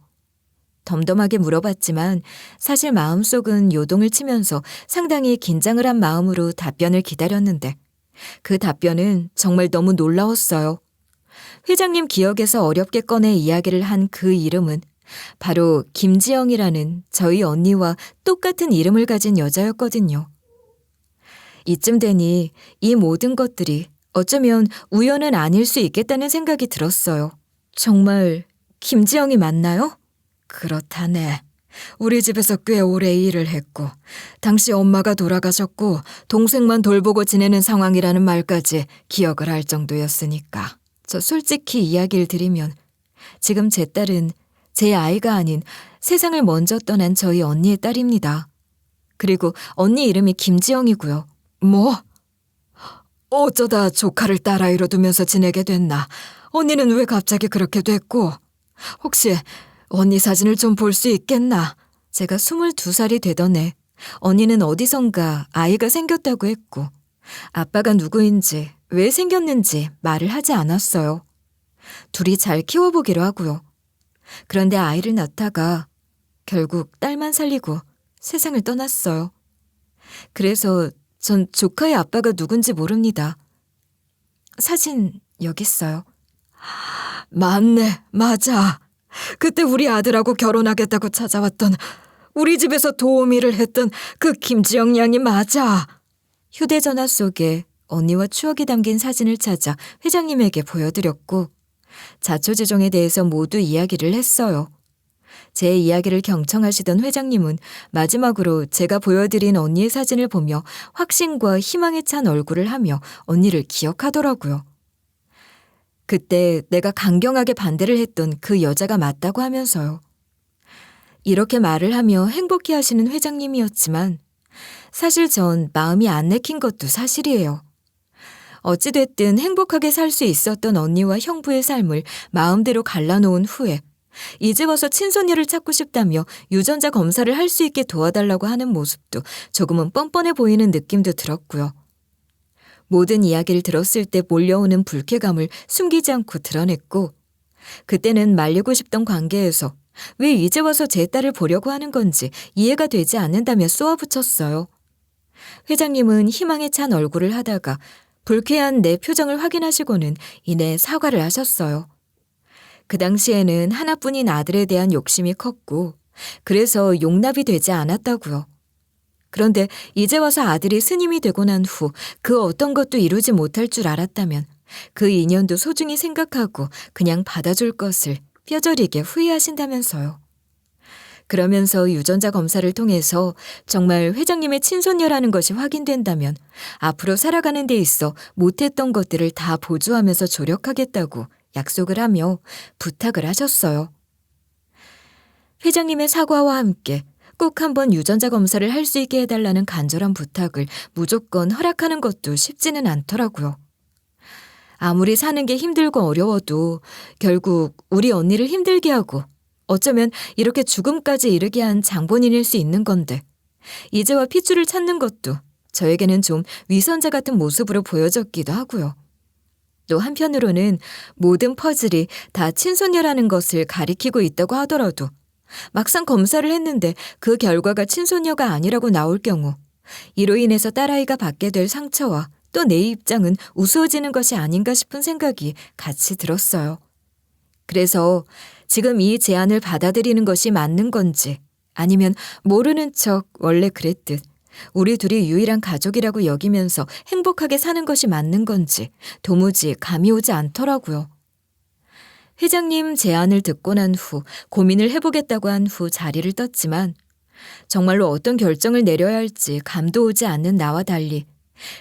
덤덤하게 물어봤지만 사실 마음속은 요동을 치면서 상당히 긴장을 한 마음으로 답변을 기다렸는데 그 답변은 정말 너무 놀라웠어요. 회장님 기억에서 어렵게 꺼내 이야기를 한 그 이름은 바로 김지영이라는 저희 언니와 똑같은 이름을 가진 여자였거든요. 이쯤 되니 이 모든 것들이 어쩌면 우연은 아닐 수 있겠다는 생각이 들었어요. 정말 김지영이 맞나요? 그렇다네. 우리 집에서 꽤 오래 일을 했고 당시 엄마가 돌아가셨고 동생만 돌보고 지내는 상황이라는 말까지 기억을 할 정도였으니까. 저 솔직히 이야기를 드리면 지금 제 딸은 제 아이가 아닌 세상을 먼저 떠난 저희 언니의 딸입니다. 그리고 언니 이름이 김지영이고요. 뭐? 어쩌다 조카를 딸아이로 두면서 지내게 됐나? 언니는 왜 갑자기 그렇게 됐고? 혹시 언니 사진을 좀 볼 수 있겠나? 제가 22살이 되던 해 언니는 어디선가 아이가 생겼다고 했고 아빠가 누구인지 왜 생겼는지 말을 하지 않았어요. 둘이 잘 키워보기로 하고요. 그런데 아이를 낳다가 결국 딸만 살리고 세상을 떠났어요. 그래서 전 조카의 아빠가 누군지 모릅니다. 사진 여기 있어요. 맞네, 맞아. 그때 우리 아들하고 결혼하겠다고 찾아왔던 우리 집에서 도우미를 했던 그 김지영 양이 맞아. 휴대전화 속에 언니와 추억이 담긴 사진을 찾아 회장님에게 보여드렸고 자초지종에 대해서 모두 이야기를 했어요. 제 이야기를 경청하시던 회장님은 마지막으로 제가 보여드린 언니의 사진을 보며 확신과 희망에 찬 얼굴을 하며 언니를 기억하더라고요. 그때 내가 강경하게 반대를 했던 그 여자가 맞다고 하면서요. 이렇게 말을 하며 행복해 하시는 회장님이었지만 사실 전 마음이 안 내킨 것도 사실이에요. 어찌됐든 행복하게 살 수 있었던 언니와 형부의 삶을 마음대로 갈라놓은 후에 이제 와서 친손녀를 찾고 싶다며 유전자 검사를 할 수 있게 도와달라고 하는 모습도 조금은 뻔뻔해 보이는 느낌도 들었고요. 모든 이야기를 들었을 때 몰려오는 불쾌감을 숨기지 않고 드러냈고 그때는 말리고 싶던 관계에서 왜 이제 와서 제 딸을 보려고 하는 건지 이해가 되지 않는다며 쏘아붙였어요. 회장님은 희망에 찬 얼굴을 하다가 불쾌한 내 표정을 확인하시고는 이내 사과를 하셨어요. 그 당시에는 하나뿐인 아들에 대한 욕심이 컸고 그래서 용납이 되지 않았다고요. 그런데 이제 와서 아들이 스님이 되고 난 후 그 어떤 것도 이루지 못할 줄 알았다면 그 인연도 소중히 생각하고 그냥 받아줄 것을 뼈저리게 후회하신다면서요. 그러면서 유전자 검사를 통해서 정말 회장님의 친손녀라는 것이 확인된다면 앞으로 살아가는 데 있어 못했던 것들을 다 보조하면서 조력하겠다고 약속을 하며 부탁을 하셨어요. 회장님의 사과와 함께 꼭 한번 유전자 검사를 할 수 있게 해달라는 간절한 부탁을 무조건 허락하는 것도 쉽지는 않더라고요. 아무리 사는 게 힘들고 어려워도 결국 우리 언니를 힘들게 하고 어쩌면 이렇게 죽음까지 이르게 한 장본인일 수 있는 건데 이제와 핏줄을 찾는 것도 저에게는 좀 위선자 같은 모습으로 보여졌기도 하고요. 또 한편으로는 모든 퍼즐이 다 친손녀라는 것을 가리키고 있다고 하더라도 막상 검사를 했는데 그 결과가 친손녀가 아니라고 나올 경우 이로 인해서 딸아이가 받게 될 상처와 또 내 입장은 우스워지는 것이 아닌가 싶은 생각이 같이 들었어요. 그래서 지금 이 제안을 받아들이는 것이 맞는 건지 아니면 모르는 척 원래 그랬듯 우리 둘이 유일한 가족이라고 여기면서 행복하게 사는 것이 맞는 건지 도무지 감이 오지 않더라고요. 회장님 제안을 듣고 난 후 고민을 해보겠다고 한 후 자리를 떴지만 정말로 어떤 결정을 내려야 할지 감도 오지 않는 나와 달리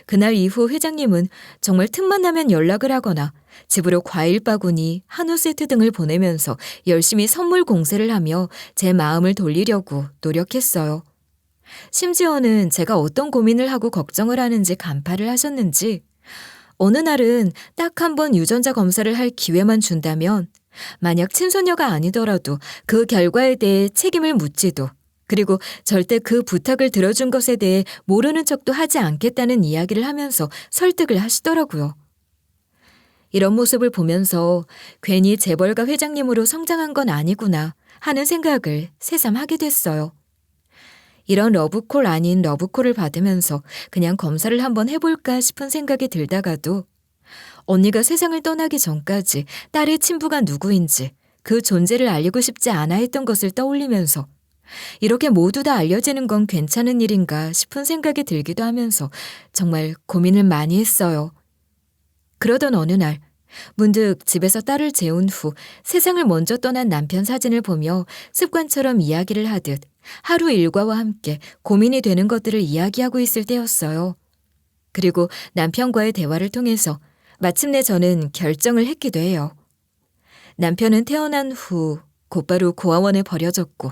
그날 이후 회장님은 정말 틈만 나면 연락을 하거나 집으로 과일 바구니, 한우 세트 등을 보내면서 열심히 선물 공세를 하며 제 마음을 돌리려고 노력했어요. 심지어는 제가 어떤 고민을 하고 걱정을 하는지 간파를 하셨는지 어느 날은 딱 한 번 유전자 검사를 할 기회만 준다면 만약 친손녀가 아니더라도 그 결과에 대해 책임을 묻지도 그리고 절대 그 부탁을 들어준 것에 대해 모르는 척도 하지 않겠다는 이야기를 하면서 설득을 하시더라고요. 이런 모습을 보면서 괜히 재벌가 회장님으로 성장한 건 아니구나 하는 생각을 새삼 하게 됐어요. 이런 러브콜 아닌 러브콜을 받으면서 그냥 검사를 한번 해볼까 싶은 생각이 들다가도 언니가 세상을 떠나기 전까지 딸의 친부가 누구인지 그 존재를 알리고 싶지 않아 했던 것을 떠올리면서 이렇게 모두 다 알려지는 건 괜찮은 일인가 싶은 생각이 들기도 하면서 정말 고민을 많이 했어요. 그러던 어느 날 문득 집에서 딸을 재운 후 세상을 먼저 떠난 남편 사진을 보며 습관처럼 이야기를 하듯 하루 일과와 함께 고민이 되는 것들을 이야기하고 있을 때였어요. 그리고 남편과의 대화를 통해서 마침내 저는 결정을 했기도 해요. 남편은 태어난 후 곧바로 고아원에 버려졌고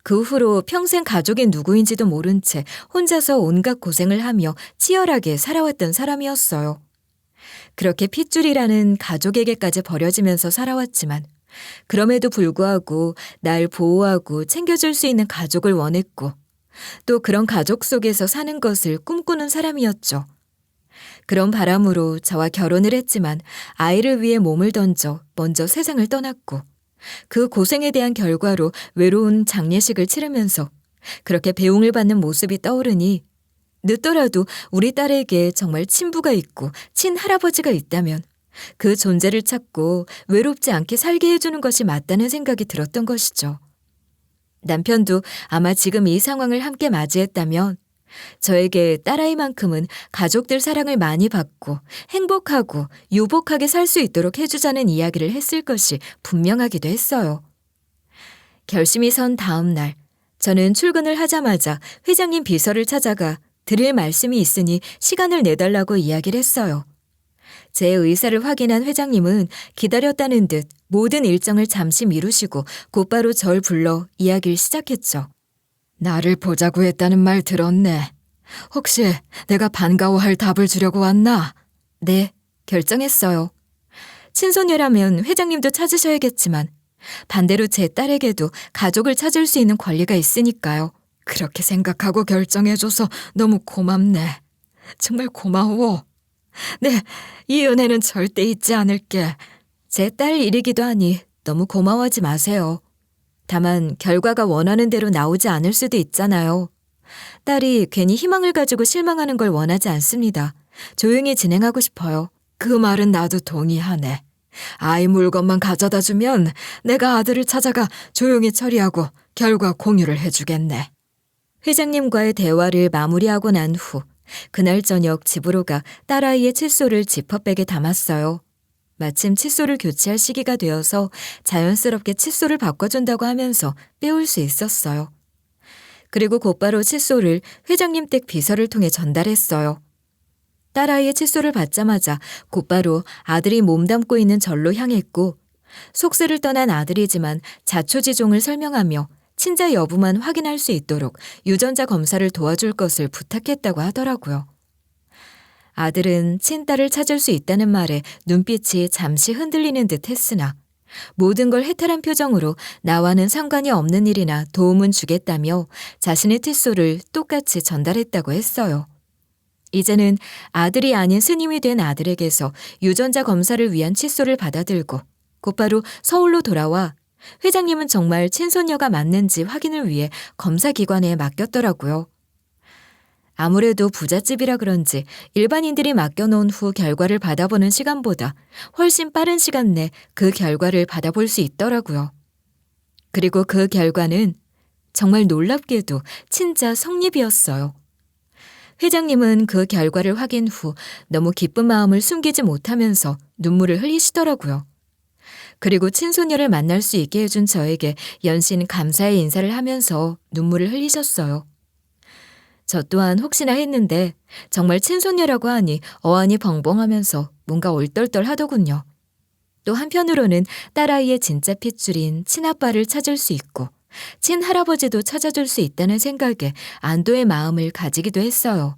그 후로 평생 가족이 누구인지도 모른 채 혼자서 온갖 고생을 하며 치열하게 살아왔던 사람이었어요. 그렇게 핏줄이라는 가족에게까지 버려지면서 살아왔지만 그럼에도 불구하고 날 보호하고 챙겨줄 수 있는 가족을 원했고 또 그런 가족 속에서 사는 것을 꿈꾸는 사람이었죠. 그런 바람으로 저와 결혼을 했지만 아이를 위해 몸을 던져 먼저 세상을 떠났고 그 고생에 대한 결과로 외로운 장례식을 치르면서 그렇게 배웅을 받는 모습이 떠오르니 늦더라도 우리 딸에게 정말 친부가 있고 친할아버지가 있다면 그 존재를 찾고 외롭지 않게 살게 해주는 것이 맞다는 생각이 들었던 것이죠. 남편도 아마 지금 이 상황을 함께 맞이했다면 저에게 딸아이만큼은 가족들 사랑을 많이 받고 행복하고 유복하게 살 수 있도록 해주자는 이야기를 했을 것이 분명하기도 했어요. 결심이 선 다음 날 저는 출근을 하자마자 회장님 비서를 찾아가 드릴 말씀이 있으니 시간을 내달라고 이야기를 했어요. 제 의사를 확인한 회장님은 기다렸다는 듯 모든 일정을 잠시 미루시고 곧바로 절 불러 이야기를 시작했죠. 나를 보자고 했다는 말 들었네. 혹시 내가 반가워할 답을 주려고 왔나? 네, 결정했어요. 친손녀라면 회장님도 찾으셔야겠지만 반대로 제 딸에게도 가족을 찾을 수 있는 권리가 있으니까요. 그렇게 생각하고 결정해줘서 너무 고맙네. 정말 고마워. 네, 이 은혜는 절대 잊지 않을게. 제 딸 일이기도 하니 너무 고마워하지 마세요. 다만 결과가 원하는 대로 나오지 않을 수도 있잖아요. 딸이 괜히 희망을 가지고 실망하는 걸 원하지 않습니다. 조용히 진행하고 싶어요. 그 말은 나도 동의하네. 아이 물건만 가져다 주면 내가 아들을 찾아가 조용히 처리하고 결과 공유를 해주겠네. 회장님과의 대화를 마무리하고 난 후 그날 저녁 집으로 가 딸아이의 칫솔을 지퍼백에 담았어요. 마침 칫솔을 교체할 시기가 되어서 자연스럽게 칫솔을 바꿔준다고 하면서 빼올 수 있었어요. 그리고 곧바로 칫솔을 회장님 댁 비서를 통해 전달했어요. 딸아이의 칫솔을 받자마자 곧바로 아들이 몸담고 있는 절로 향했고 속세를 떠난 아들이지만 자초지종을 설명하며 친자 여부만 확인할 수 있도록 유전자 검사를 도와줄 것을 부탁했다고 하더라고요. 아들은 친딸을 찾을 수 있다는 말에 눈빛이 잠시 흔들리는 듯 했으나 모든 걸 해탈한 표정으로 나와는 상관이 없는 일이나 도움은 주겠다며 자신의 칫솔을 똑같이 전달했다고 했어요. 이제는 아들이 아닌 스님이 된 아들에게서 유전자 검사를 위한 칫솔을 받아들고 곧바로 서울로 돌아와 회장님은 정말 친손녀가 맞는지 확인을 위해 검사기관에 맡겼더라고요. 아무래도 부잣집이라 그런지 일반인들이 맡겨놓은 후 결과를 받아보는 시간보다 훨씬 빠른 시간 내 그 결과를 받아볼 수 있더라고요. 그리고 그 결과는 정말 놀랍게도 친자 성립이었어요. 회장님은 그 결과를 확인 후 너무 기쁜 마음을 숨기지 못하면서 눈물을 흘리시더라고요. 그리고 친손녀를 만날 수 있게 해준 저에게 연신 감사의 인사를 하면서 눈물을 흘리셨어요. 저 또한 혹시나 했는데 정말 친손녀라고 하니 어안이 벙벙하면서 뭔가 얼떨떨하더군요. 또 한편으로는 딸아이의 진짜 핏줄인 친아빠를 찾을 수 있고 친할아버지도 찾아줄 수 있다는 생각에 안도의 마음을 가지기도 했어요.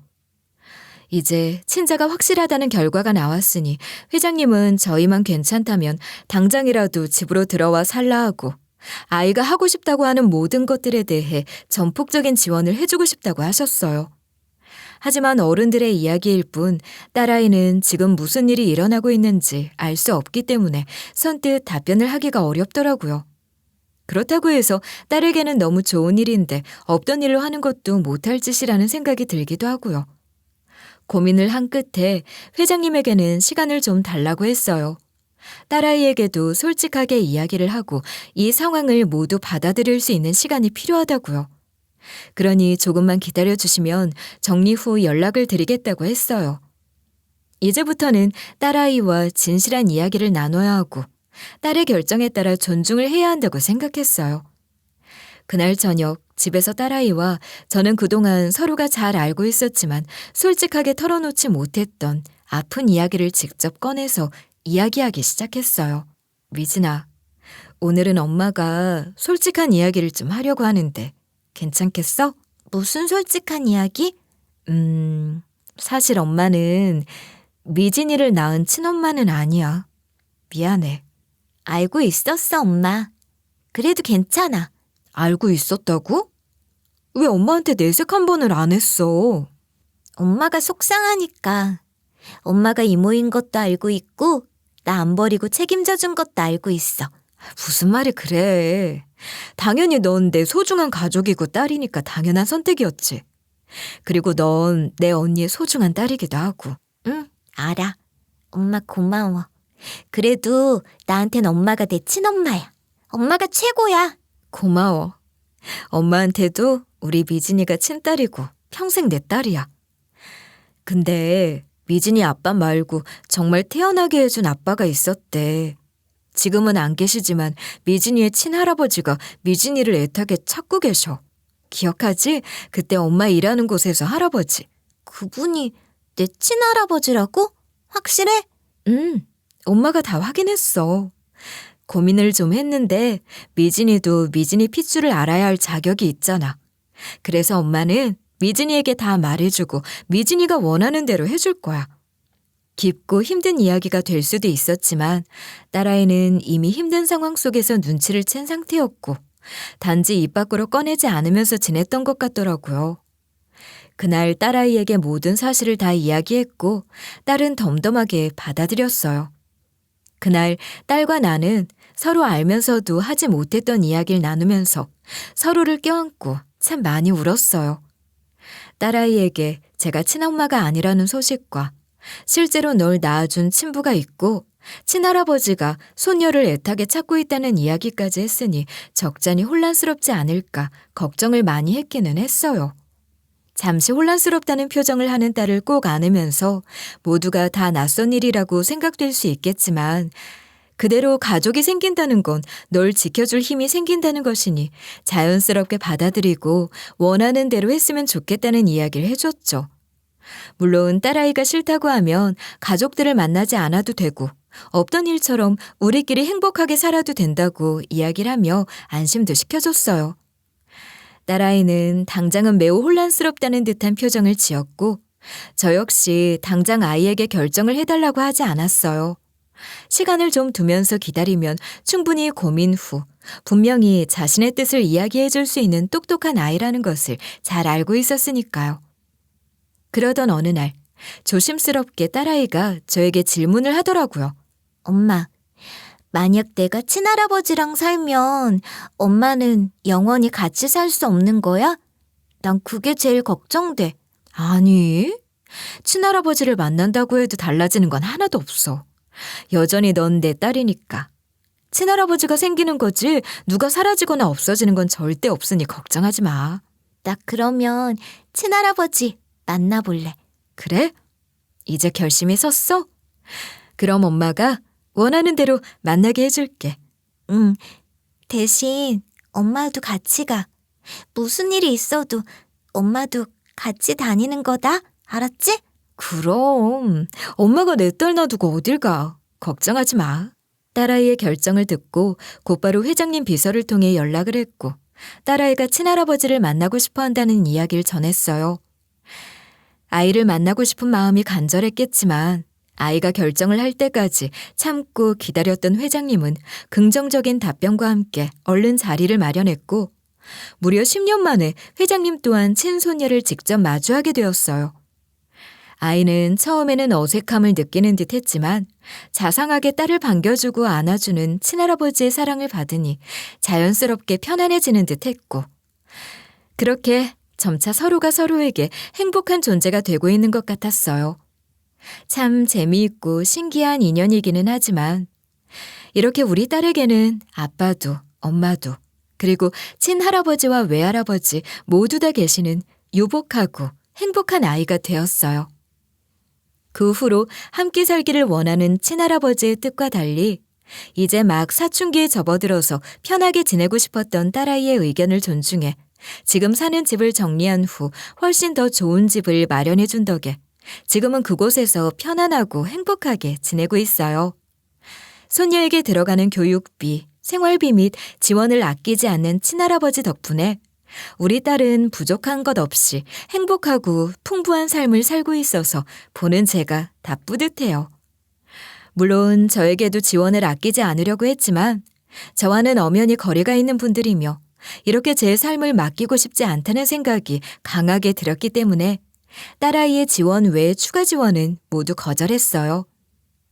이제 친자가 확실하다는 결과가 나왔으니 회장님은 저희만 괜찮다면 당장이라도 집으로 들어와 살라 하고 아이가 하고 싶다고 하는 모든 것들에 대해 전폭적인 지원을 해주고 싶다고 하셨어요. 하지만 어른들의 이야기일 뿐 딸아이는 지금 무슨 일이 일어나고 있는지 알 수 없기 때문에 선뜻 답변을 하기가 어렵더라고요. 그렇다고 해서 딸에게는 너무 좋은 일인데 없던 일로 하는 것도 못할 짓이라는 생각이 들기도 하고요. 고민을 한 끝에 회장님에게는 시간을 좀 달라고 했어요. 딸아이에게도 솔직하게 이야기를 하고 이 상황을 모두 받아들일 수 있는 시간이 필요하다고요. 그러니 조금만 기다려주시면 정리 후 연락을 드리겠다고 했어요. 이제부터는 딸아이와 진실한 이야기를 나눠야 하고 딸의 결정에 따라 존중을 해야 한다고 생각했어요. 그날 저녁 집에서 딸아이와 저는 그동안 서로가 잘 알고 있었지만 솔직하게 털어놓지 못했던 아픈 이야기를 직접 꺼내서 이야기하기 시작했어요. 미진아, 오늘은 엄마가 솔직한 이야기를 좀 하려고 하는데 괜찮겠어? 무슨 솔직한 이야기? 사실 엄마는 미진이를 낳은 친엄마는 아니야. 미안해. 알고 있었어, 엄마. 그래도 괜찮아. 알고 있었다고? 왜 엄마한테 내색 한 번을 안 했어? 엄마가 속상하니까. 엄마가 이모인 것도 알고 있고 나 안 버리고 책임져 준 것도 알고 있어. 무슨 말이 그래. 당연히 넌 내 소중한 가족이고 딸이니까 당연한 선택이었지. 그리고 넌 내 언니의 소중한 딸이기도 하고. 응, 알아. 엄마 고마워. 그래도 나한텐 엄마가 내 친엄마야. 엄마가 최고야. 고마워. 엄마한테도 우리 미진이가 친딸이고 평생 내 딸이야. 근데 미진이 아빠 말고 정말 태어나게 해준 아빠가 있었대. 지금은 안 계시지만 미진이의 친할아버지가 미진이를 애타게 찾고 계셔. 기억하지? 그때 엄마 일하는 곳에서 할아버지. 그분이 내 친할아버지라고? 확실해? 응, 엄마가 다 확인했어. 고민을 좀 했는데 미진이도 미진이 핏줄을 알아야 할 자격이 있잖아. 그래서 엄마는 미진이에게 다 말해주고 미진이가 원하는 대로 해줄 거야. 깊고 힘든 이야기가 될 수도 있었지만 딸아이는 이미 힘든 상황 속에서 눈치를 챈 상태였고 단지 입 밖으로 꺼내지 않으면서 지냈던 것 같더라고요. 그날 딸아이에게 모든 사실을 다 이야기했고 딸은 덤덤하게 받아들였어요. 그날 딸과 나는 서로 알면서도 하지 못했던 이야기를 나누면서 서로를 껴안고 참 많이 울었어요. 딸아이에게 제가 친엄마가 아니라는 소식과 실제로 널 낳아준 친부가 있고 친할아버지가 손녀를 애타게 찾고 있다는 이야기까지 했으니 적잖이 혼란스럽지 않을까 걱정을 많이 했기는 했어요. 잠시 혼란스럽다는 표정을 하는 딸을 꼭 안으면서 모두가 다 낯선 일이라고 생각될 수 있겠지만 그대로 가족이 생긴다는 건 널 지켜줄 힘이 생긴다는 것이니 자연스럽게 받아들이고 원하는 대로 했으면 좋겠다는 이야기를 해줬죠. 물론 딸아이가 싫다고 하면 가족들을 만나지 않아도 되고 없던 일처럼 우리끼리 행복하게 살아도 된다고 이야기를 하며 안심도 시켜줬어요. 딸아이는 당장은 매우 혼란스럽다는 듯한 표정을 지었고 저 역시 당장 아이에게 결정을 해달라고 하지 않았어요. 시간을 좀 두면서 기다리면 충분히 고민 후 분명히 자신의 뜻을 이야기해 줄 수 있는 똑똑한 아이라는 것을 잘 알고 있었으니까요. 그러던 어느 날 조심스럽게 딸아이가 저에게 질문을 하더라고요. 엄마, 만약 내가 친할아버지랑 살면 엄마는 영원히 같이 살 수 없는 거야? 난 그게 제일 걱정돼. 아니, 친할아버지를 만난다고 해도 달라지는 건 하나도 없어. 여전히 넌 내 딸이니까. 친할아버지가 생기는 거지 누가 사라지거나 없어지는 건 절대 없으니 걱정하지 마. 나 그러면 친할아버지 만나볼래. 그래? 이제 결심이 섰어? 그럼 엄마가 원하는 대로 만나게 해줄게. 응, 대신 엄마도 같이 가. 무슨 일이 있어도 엄마도 같이 다니는 거다. 알았지? 그럼 엄마가 내 딸 놔두고 어딜 가. 걱정하지 마. 딸아이의 결정을 듣고 곧바로 회장님 비서를 통해 연락을 했고 딸아이가 친할아버지를 만나고 싶어 한다는 이야기를 전했어요. 아이를 만나고 싶은 마음이 간절했겠지만 아이가 결정을 할 때까지 참고 기다렸던 회장님은 긍정적인 답변과 함께 얼른 자리를 마련했고 무려 10년 만에 회장님 또한 친손녀를 직접 마주하게 되었어요. 아이는 처음에는 어색함을 느끼는 듯 했지만 자상하게 딸을 반겨주고 안아주는 친할아버지의 사랑을 받으니 자연스럽게 편안해지는 듯 했고 그렇게 점차 서로가 서로에게 행복한 존재가 되고 있는 것 같았어요. 참 재미있고 신기한 인연이기는 하지만 이렇게 우리 딸에게는 아빠도 엄마도 그리고 친할아버지와 외할아버지 모두 다 계시는 유복하고 행복한 아이가 되었어요. 그 후로 함께 살기를 원하는 친할아버지의 뜻과 달리 이제 막 사춘기에 접어들어서 편하게 지내고 싶었던 딸아이의 의견을 존중해 지금 사는 집을 정리한 후 훨씬 더 좋은 집을 마련해 준 덕에 지금은 그곳에서 편안하고 행복하게 지내고 있어요. 손녀에게 들어가는 교육비, 생활비 및 지원을 아끼지 않는 친할아버지 덕분에 우리 딸은 부족한 것 없이 행복하고 풍부한 삶을 살고 있어서 보는 제가 다 뿌듯해요. 물론 저에게도 지원을 아끼지 않으려고 했지만 저와는 엄연히 거리가 있는 분들이며 이렇게 제 삶을 맡기고 싶지 않다는 생각이 강하게 들었기 때문에 딸아이의 지원 외의 추가 지원은 모두 거절했어요.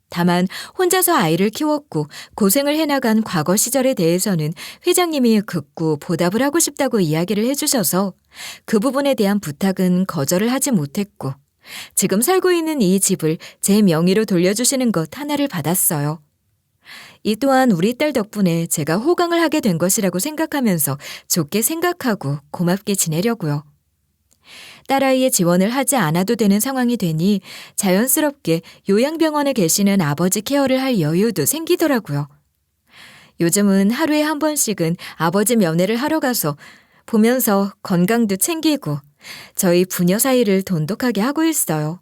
다만 혼자서 아이를 키웠고 고생을 해나간 과거 시절에 대해서는 회장님이 극구 보답을 하고 싶다고 이야기를 해주셔서 그 부분에 대한 부탁은 거절을 하지 못했고 지금 살고 있는 이 집을 제 명의로 돌려주시는 것 하나를 받았어요. 이 또한 우리 딸 덕분에 제가 호강을 하게 된 것이라고 생각하면서 좋게 생각하고 고맙게 지내려고요. 딸아이의 지원을 하지 않아도 되는 상황이 되니 자연스럽게 요양병원에 계시는 아버지 케어를 할 여유도 생기더라고요. 요즘은 하루에 한 번씩은 아버지 면회를 하러 가서 보면서 건강도 챙기고 저희 부녀 사이를 돈독하게 하고 있어요.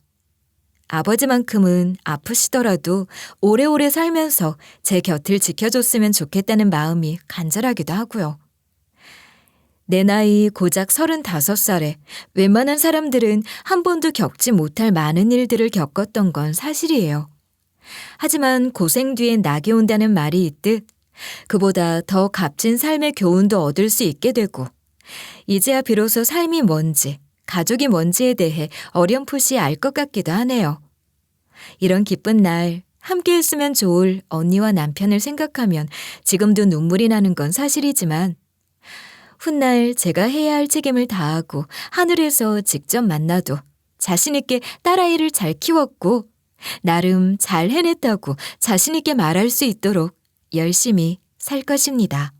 아버지만큼은 아프시더라도 오래오래 살면서 제 곁을 지켜줬으면 좋겠다는 마음이 간절하기도 하고요. 내 나이 고작 35살에 웬만한 사람들은 한 번도 겪지 못할 많은 일들을 겪었던 건 사실이에요. 하지만 고생 뒤엔 낙이 온다는 말이 있듯 그보다 더 값진 삶의 교훈도 얻을 수 있게 되고 이제야 비로소 삶이 뭔지, 가족이 뭔지에 대해 어렴풋이 알 것 같기도 하네요. 이런 기쁜 날 함께 했으면 좋을 언니와 남편을 생각하면 지금도 눈물이 나는 건 사실이지만 훗날 제가 해야 할 책임을 다하고 하늘에서 직접 만나도 자신 있게 딸아이를 잘 키웠고 나름 잘 해냈다고 자신 있게 말할 수 있도록 열심히 살 것입니다.